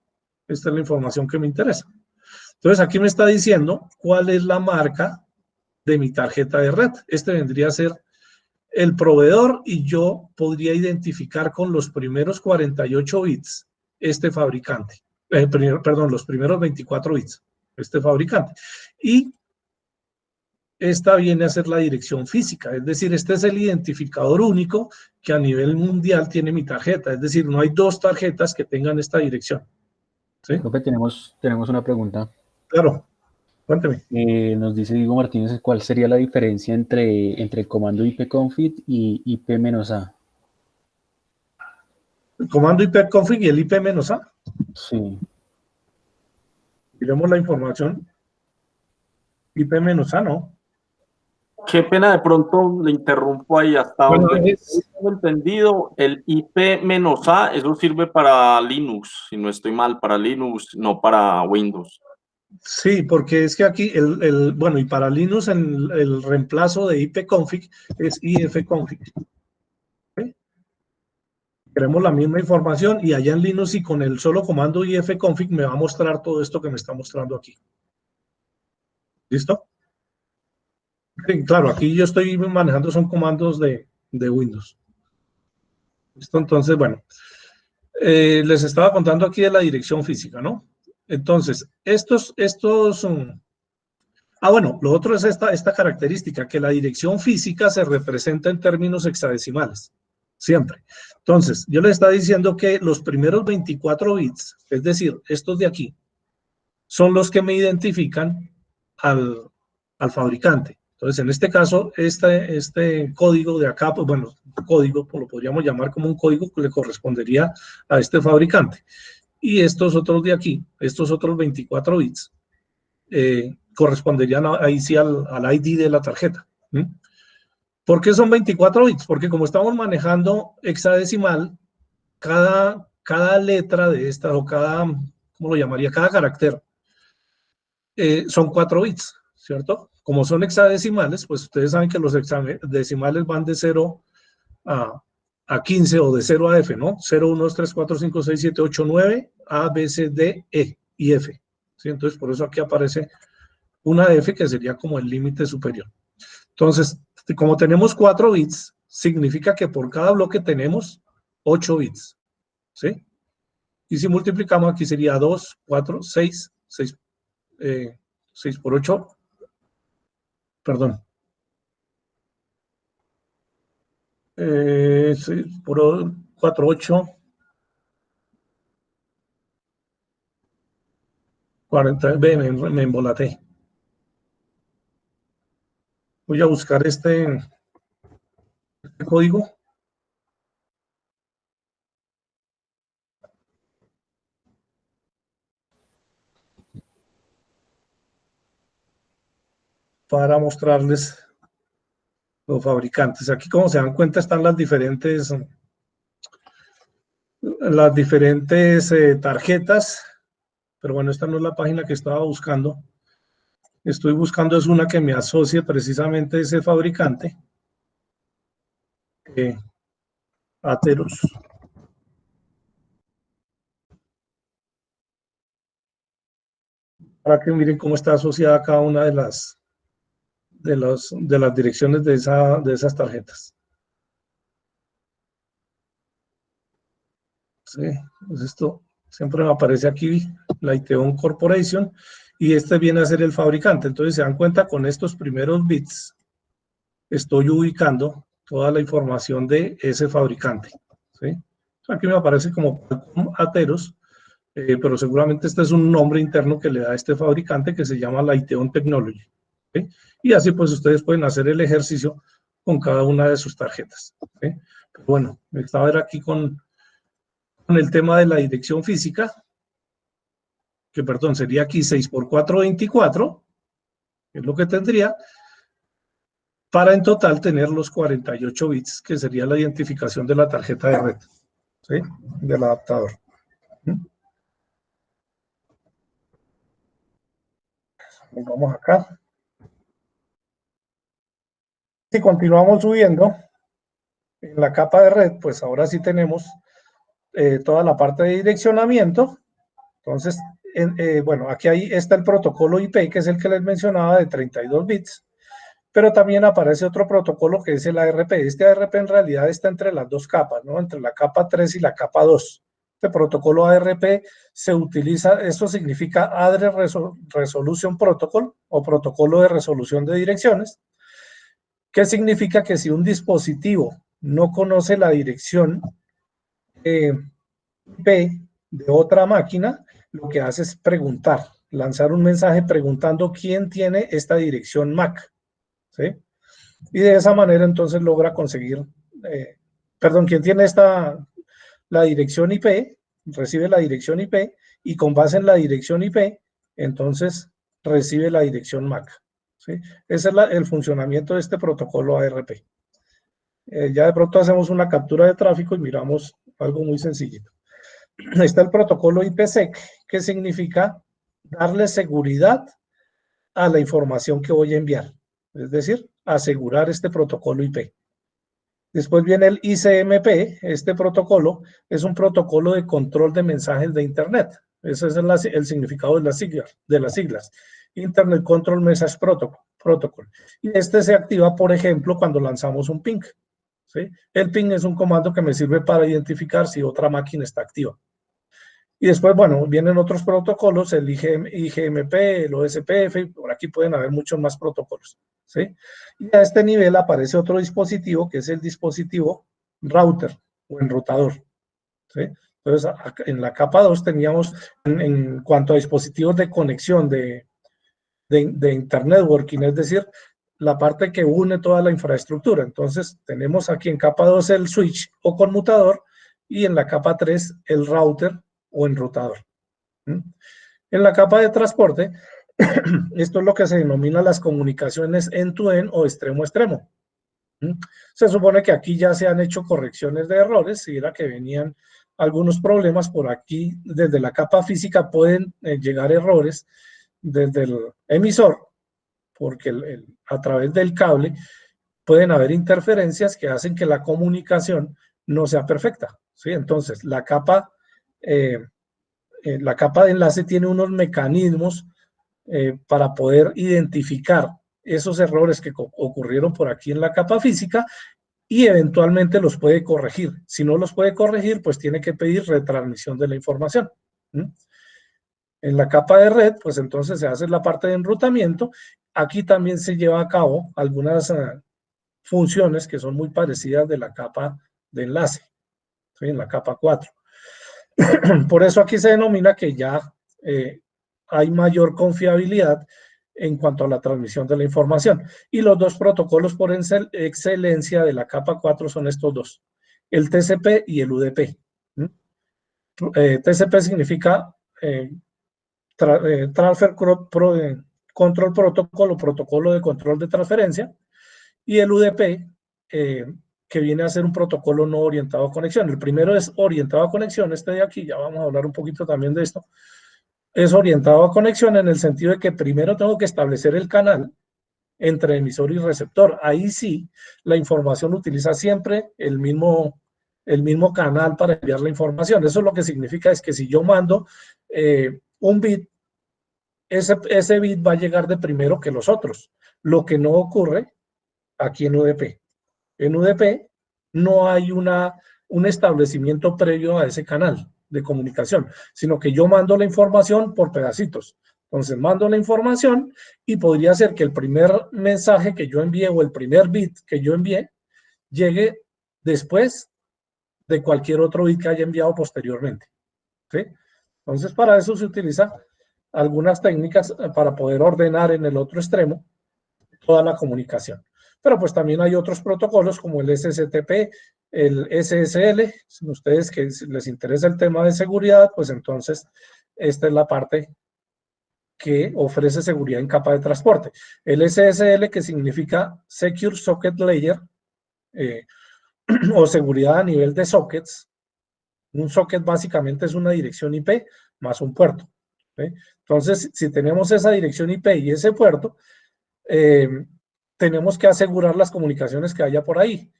Speaker 1: Esta es la información que me interesa. Entonces, aquí me está diciendo cuál es la marca de mi tarjeta de red. Este vendría a ser el proveedor y yo podría identificar con los primeros 48 bits este fabricante. Perdón, los primeros 24 bits, este fabricante. Y esta viene a ser la dirección física, es decir, este es el identificador único que a nivel mundial tiene mi tarjeta, es decir, no hay dos tarjetas que tengan esta dirección. ¿Sí?
Speaker 4: Profe, tenemos una pregunta.
Speaker 1: Claro, cuénteme.
Speaker 4: Nos dice Diego Martínez, ¿cuál sería la diferencia entre el comando ipconfig y IP-A?
Speaker 1: El comando ipconfig y el IP-A.
Speaker 4: Sí.
Speaker 1: Miremos la información. IP-A, ¿no?
Speaker 5: Qué pena, de pronto le interrumpo ahí. Hasta
Speaker 1: Bueno,
Speaker 5: donde tengo entendido, el IP-A, eso sirve para Linux, si no estoy mal, para Linux, no para Windows.
Speaker 1: Sí, porque es que aquí, bueno, y para Linux el reemplazo de ipconfig es ifconfig. ¿Sí? Queremos la misma información y allá en Linux y con el solo comando ifconfig me va a mostrar todo esto que me está mostrando aquí. ¿Listo? Sí, claro, aquí yo estoy manejando son comandos de Windows. ¿Listo? Entonces, bueno, les estaba contando aquí de la dirección física, ¿no? Entonces, bueno, lo otro es esta característica, que la dirección física se representa en términos hexadecimales, siempre. Entonces, yo les estaba diciendo que los primeros 24 bits, es decir, estos de aquí, son los que me identifican al fabricante. Entonces, en este caso, este código de acá, pues bueno, código, pues lo podríamos llamar como un código que le correspondería a este fabricante. Y estos otros de aquí, estos otros 24 bits, corresponderían ahí sí al ID de la tarjeta. ¿Por qué son 24 bits? Porque como estamos manejando hexadecimal, cada letra de esta, o ¿cómo lo llamaría? Cada carácter, son 4 bits, ¿cierto? Como son hexadecimales, pues ustedes saben que los hexadecimales van de 0 a 15 o de 0 a F, ¿no? 0, 1, 2, 3, 4, 5, 6, 7, 8, 9, A, B, C, D, E y F. ¿Sí? Entonces, por eso aquí aparece una F que sería como el límite superior. Entonces, como tenemos 4 bits, significa que por cada bloque tenemos 8 bits. ¿Sí? Y si multiplicamos, aquí sería 2, 4, 6, 6 por 8, perdón. 6 por 4, 8, 40, me embolaté. Voy a buscar este código. Para mostrarles los fabricantes. Aquí, como se dan cuenta, están las diferentes tarjetas, pero bueno, esta no es la página que estaba buscando. Estoy buscando es una que me asocie precisamente a ese fabricante. Atheros. Para que miren cómo está asociada cada una de las direcciones de esas tarjetas. Sí, pues esto siempre me aparece aquí, la Iteon Corporation, y este viene a ser el fabricante. Entonces se dan cuenta, con estos primeros bits estoy ubicando toda la información de ese fabricante, ¿sí? Aquí me aparece como Atheros, pero seguramente este es un nombre interno que le da a este fabricante que se llama la Iteon Technology, ¿sí? Y así pues ustedes pueden hacer el ejercicio con cada una de sus tarjetas, ¿sí? Pero bueno, me estaba a ver aquí con el tema de la dirección física, que perdón, sería aquí 6 por 4, 24, que es lo que tendría, para en total tener los 48 bits, que sería la identificación de la tarjeta de red, ¿sí? Del adaptador. Vamos acá. Si continuamos subiendo, en la capa de red, pues ahora sí tenemos toda la parte de direccionamiento. Entonces, bueno, aquí está el protocolo IP, que es el que les mencionaba, de 32 bits, pero también aparece otro protocolo que es el ARP. Este ARP en realidad está entre las dos capas, ¿no? Entre la capa 3 y la capa 2. Este protocolo ARP se utiliza, esto significa Address Resolution Protocol, o protocolo de resolución de direcciones, que significa que si un dispositivo no conoce la dirección IP de otra máquina, lo que hace es preguntar, lanzar un mensaje preguntando quién tiene esta dirección MAC, ¿sí? Y de esa manera entonces logra conseguir, quién tiene la dirección IP, recibe la dirección IP, y con base en la dirección IP, entonces recibe la dirección MAC, ¿sí? Ese es el funcionamiento de este protocolo ARP. Ya de pronto hacemos una captura de tráfico y miramos algo muy sencillito. Está el protocolo IPsec, que significa darle seguridad a la información que voy a enviar, es decir, asegurar este protocolo IP. Después viene el ICMP. Este protocolo es un protocolo de control de mensajes de Internet. Ese es el significado de las siglas. Internet Control Message Protocol. Y este se activa, por ejemplo, cuando lanzamos un ping, ¿sí? El ping es un comando que me sirve para identificar si otra máquina está activa. Y después, bueno, vienen otros protocolos, el IGMP, el OSPF, por aquí pueden haber muchos más protocolos, ¿sí? Y a este nivel aparece otro dispositivo, que es el dispositivo router o enrutador, ¿sí? Entonces, en la capa 2 teníamos, en cuanto a dispositivos de conexión de Internet Working, es decir, la parte que une toda la infraestructura. Entonces, tenemos aquí en capa 2 el switch o conmutador, y en la capa 3 el router o enrutador. En la capa de transporte, esto es lo que se denomina las comunicaciones end-to-end o extremo-extremo. Se supone que aquí ya se han hecho correcciones de errores, si era que venían algunos problemas por aquí, desde la capa física pueden llegar errores desde el emisor, porque a través del cable pueden haber interferencias que hacen que la comunicación no sea perfecta, ¿sí? Entonces, la capa de enlace tiene unos mecanismos para poder identificar esos errores que ocurrieron por aquí en la capa física y eventualmente los puede corregir. Si no los puede corregir, pues tiene que pedir retransmisión de la información. En la capa de red, pues entonces se hace la parte de enrutamiento. Aquí también se lleva a cabo algunas funciones que son muy parecidas de la capa de enlace, ¿sí? En la capa 4. Por eso aquí se denomina que ya hay mayor confiabilidad en cuanto a la transmisión de la información. Y los dos protocolos por excelencia de la capa 4 son estos dos, el TCP y el UDP. TCP significa Transfer Control Protocol o protocolo de control de transferencia, y el UDP, que viene a ser un protocolo no orientado a conexión. El primero es orientado a conexión, este de aquí, ya vamos a hablar un poquito también de esto. Es orientado a conexión en el sentido de que primero tengo que establecer el canal entre emisor y receptor. Ahí sí, la información utiliza siempre el mismo canal para enviar la información. Eso lo que significa es que si yo mando un bit, ese bit va a llegar de primero que los otros. Lo que no ocurre aquí en UDP. En UDP no hay una un establecimiento previo a ese canal de comunicación, sino que yo mando la información por pedacitos. Entonces mando la información y podría ser que el primer mensaje que yo envié o el primer bit que yo envié llegue después de cualquier otro bit que haya enviado posteriormente, ¿sí? Entonces para eso se utiliza algunas técnicas para poder ordenar en el otro extremo toda la comunicación. Pero pues también hay otros protocolos como el SSTP, el SSL. Si a ustedes que les interesa el tema de seguridad, pues entonces esta es la parte que ofrece seguridad en capa de transporte. El SSL, que significa Secure Socket Layer, o seguridad a nivel de sockets. Un socket básicamente es una dirección IP más un puerto, ¿sí? Entonces, si tenemos esa dirección IP y ese puerto, tenemos que asegurar las comunicaciones que haya por ahí,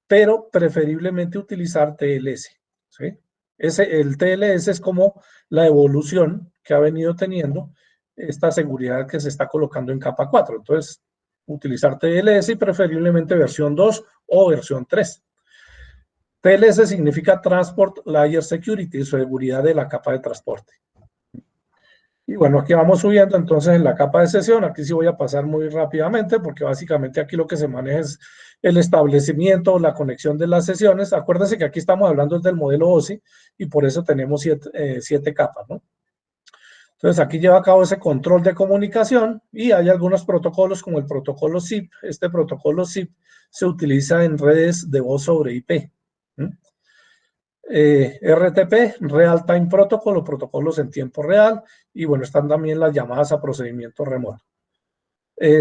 Speaker 1: pero preferiblemente utilizar TLS, ¿sí? El TLS es como la evolución que ha venido teniendo esta seguridad que se está colocando en capa 4. Entonces, utilizar TLS y preferiblemente versión 2 o versión 3. TLS significa Transport Layer Security, seguridad de la capa de transporte. Y bueno, aquí vamos subiendo entonces en la capa de sesión. Aquí sí voy a pasar muy rápidamente porque básicamente aquí lo que se maneja es el establecimiento, la conexión de las sesiones. Acuérdense que aquí estamos hablando del modelo OSI y por eso tenemos 7 capas, ¿no? Entonces aquí lleva a cabo ese control de comunicación y hay algunos protocolos como el protocolo ZIP. Este protocolo ZIP se utiliza en redes de voz sobre IP. RTP, Real Time Protocol, o protocolos en tiempo real, y bueno, están también las llamadas a procedimiento remoto.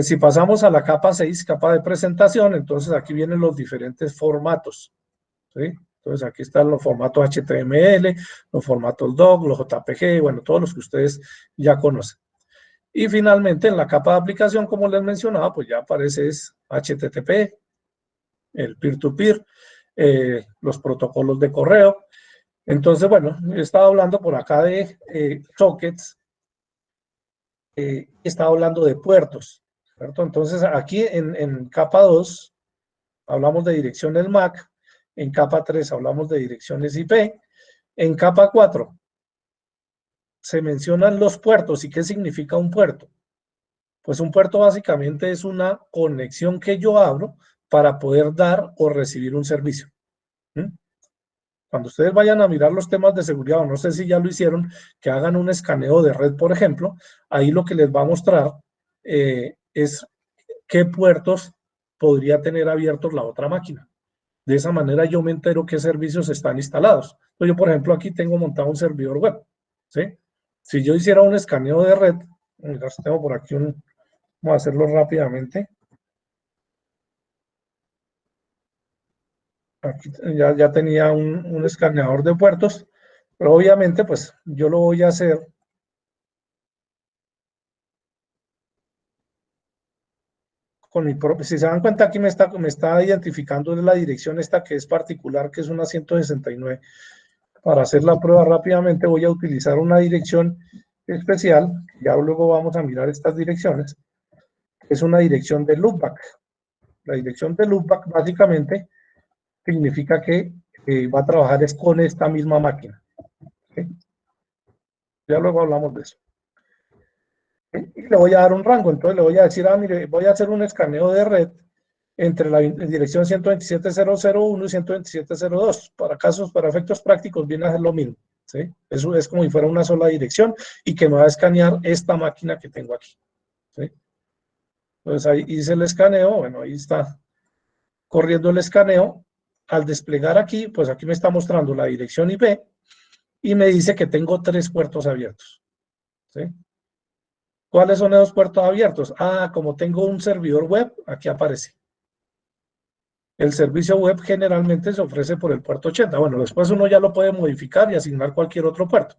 Speaker 1: Si pasamos a la capa 6, capa de presentación, entonces aquí vienen los diferentes formatos, ¿sí? Entonces aquí están los formatos HTML, los formatos DOC, los JPG, bueno, todos los que ustedes ya conocen. Y finalmente en la capa de aplicación, como les mencionaba, pues ya aparece es HTTP, el peer-to-peer, los protocolos de correo. Entonces, bueno, he estado hablando por acá de sockets, he estado hablando de puertos, ¿cierto? Entonces, aquí en capa 2 hablamos de direcciones MAC, en capa 3 hablamos de direcciones IP, en capa 4 se mencionan los puertos. ¿Y qué significa un puerto? Pues un puerto básicamente es una conexión que yo abro para poder dar o recibir un servicio. Cuando ustedes vayan a mirar los temas de seguridad, o no sé si ya lo hicieron, que hagan un escaneo de red, por ejemplo, ahí lo que les va a mostrar es qué puertos podría tener abiertos la otra máquina. De esa manera yo me entero qué servicios están instalados. Entonces, yo, por ejemplo, aquí tengo montado un servidor web, ¿sí? Si yo hiciera un escaneo de red, mira, tengo por aquí vamos a hacerlo rápidamente. Aquí ya tenía un escaneador de puertos, pero obviamente pues yo lo voy a hacer con mi propio. Si se dan cuenta, aquí me está identificando la dirección esta que es particular, que es una 169. Para hacer la prueba rápidamente voy a utilizar una dirección especial, ya luego vamos a mirar estas direcciones. Es una dirección de loopback. La dirección de loopback básicamente significa que va a trabajar es con esta misma máquina. ¿Okay? Ya luego hablamos de eso. Y le voy a dar un rango, entonces le voy a decir, mire, voy a hacer un escaneo de red entre la dirección 127.0.0.1 y 127.0.2. Para efectos prácticos viene a ser lo mismo, ¿sí? Eso es como si fuera una sola dirección y que me va a escanear esta máquina que tengo aquí, ¿sí? Entonces ahí hice el escaneo, bueno, ahí está corriendo el escaneo. Al desplegar aquí, pues aquí me está mostrando la dirección IP y me dice que tengo 3 puertos abiertos, ¿sí? ¿Cuáles son esos puertos abiertos? Como tengo un servidor web, aquí aparece. El servicio web generalmente se ofrece por el puerto 80. Bueno, después uno ya lo puede modificar y asignar cualquier otro puerto,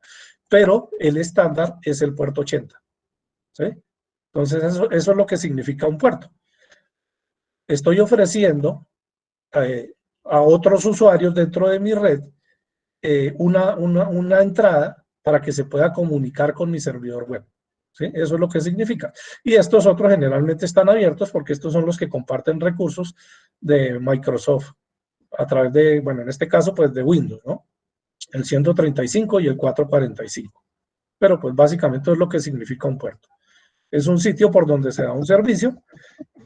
Speaker 1: pero el estándar es el puerto 80, ¿sí? Entonces eso es lo que significa un puerto. Estoy ofreciendo a otros usuarios dentro de mi red una entrada para que se pueda comunicar con mi servidor web, ¿sí? Eso es lo que significa. Y estos otros generalmente están abiertos porque estos son los que comparten recursos de Microsoft a través de, bueno, en este caso, pues de Windows, ¿no? El 135 y el 445. Pero pues básicamente es lo que significa un puerto. Es un sitio por donde se da un servicio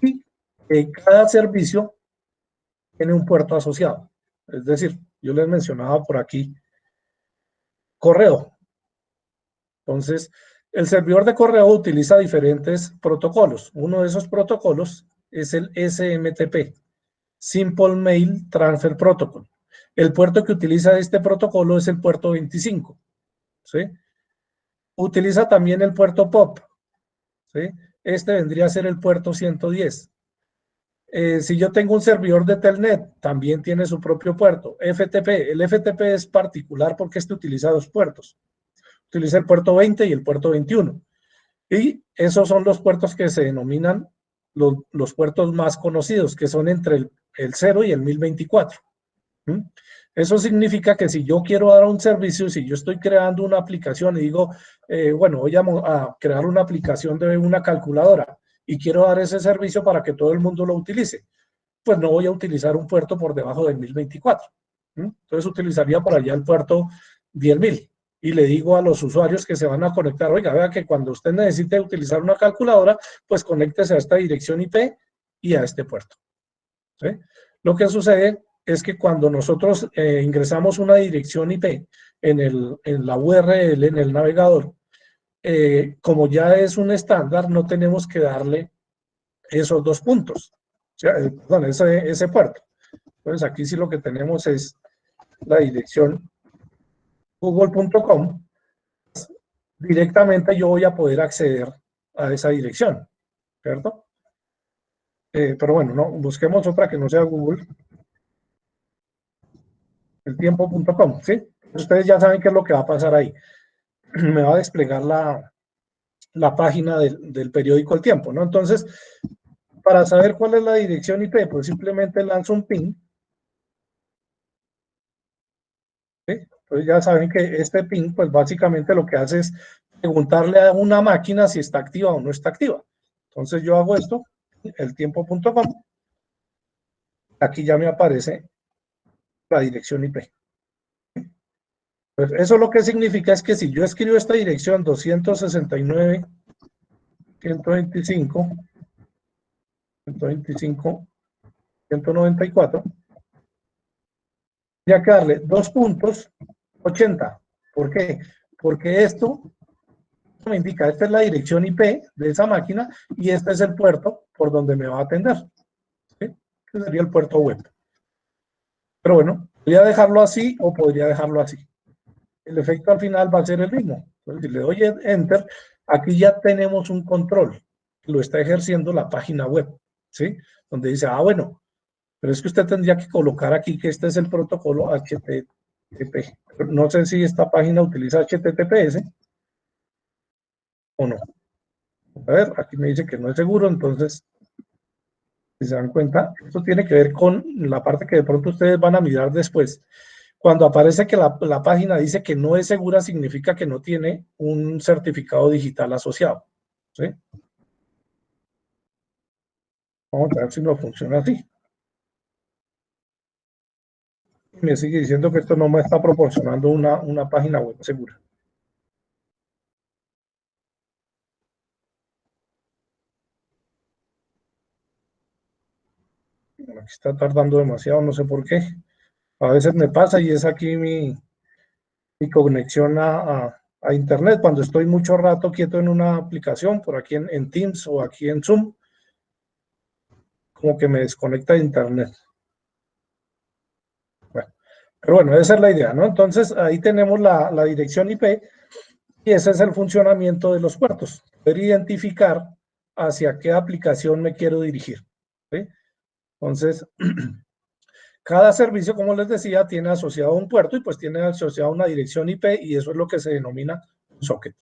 Speaker 1: y cada servicio tiene un puerto asociado. Es decir, yo les mencionaba por aquí correo. Entonces, el servidor de correo utiliza diferentes protocolos. Uno de esos protocolos es el SMTP, Simple Mail Transfer Protocol. El puerto que utiliza este protocolo es el puerto 25. ¿Sí? Utiliza también el puerto POP. ¿Sí? Este vendría a ser el puerto 110. Si yo tengo un servidor de Telnet, también tiene su propio puerto. FTP. El FTP es particular porque este utiliza dos puertos. Utiliza el puerto 20 y el puerto 21. Y esos son los puertos que se denominan los puertos más conocidos, que son entre el 0 y el 1024. Eso significa que si yo quiero dar un servicio, si yo estoy creando una aplicación y digo, bueno, voy a crear una aplicación de una calculadora y quiero dar ese servicio para que todo el mundo lo utilice, pues no voy a utilizar un puerto por debajo del 1024. Entonces utilizaría por allá el puerto 10.000 y le digo a los usuarios que se van a conectar, oiga, vea que cuando usted necesite utilizar una calculadora, pues conéctese a esta dirección IP y a este puerto. ¿Sí? Lo que sucede es que cuando nosotros ingresamos una dirección IP en la URL, en el navegador, como ya es un estándar, no tenemos que darle esos dos puntos, o sea, perdón, ese puerto. Entonces aquí sí lo que tenemos es la dirección google.com. Directamente yo voy a poder acceder a esa dirección, ¿cierto? Pero bueno, no, busquemos otra que no sea Google. Eltiempo.com, ¿sí? Ustedes ya saben qué es lo que va a pasar ahí. Me va a desplegar la página del periódico El Tiempo, ¿no? Entonces, para saber cuál es la dirección IP, pues simplemente lanzo un ping. ¿Sí? Entonces ya saben que este ping, pues básicamente lo que hace es preguntarle a una máquina si está activa o no está activa. Entonces yo hago esto, eltiempo.com. Aquí ya me aparece la dirección IP. Pues eso lo que significa es que si yo escribo esta dirección 269.125.194, ya que darle 2.80. ¿Por qué? Porque esto me indica, esta es la dirección IP de esa máquina y este es el puerto por donde me va a atender. ¿Sí? Este sería el puerto web. Pero bueno, podría dejarlo así o podría dejarlo así. El efecto al final va a ser el mismo. Entonces, si le doy Enter, aquí ya tenemos un control. Lo está ejerciendo la página web, ¿sí? Donde dice, bueno, pero es que usted tendría que colocar aquí que este es el protocolo HTTP. No sé si esta página utiliza HTTPS o no. A ver, aquí me dice que no es seguro, entonces, si se dan cuenta, esto tiene que ver con la parte que de pronto ustedes van a mirar después. Cuando aparece que la página dice que no es segura, significa que no tiene un certificado digital asociado. ¿Sí? Vamos a ver si no funciona así. Me sigue diciendo que esto no me está proporcionando una página web segura. Bueno, aquí está tardando demasiado, no sé por qué. A veces me pasa y es aquí mi conexión a internet. Cuando estoy mucho rato quieto en una aplicación, por aquí en Teams o aquí en Zoom, como que me desconecta de internet. Bueno, pero bueno, esa es la idea, ¿no? Entonces ahí tenemos la dirección IP y ese es el funcionamiento de los puertos. Poder identificar hacia qué aplicación me quiero dirigir. ¿Sí? Entonces, cada servicio, como les decía, tiene asociado un puerto y pues tiene asociado una dirección IP y eso es lo que se denomina un socket.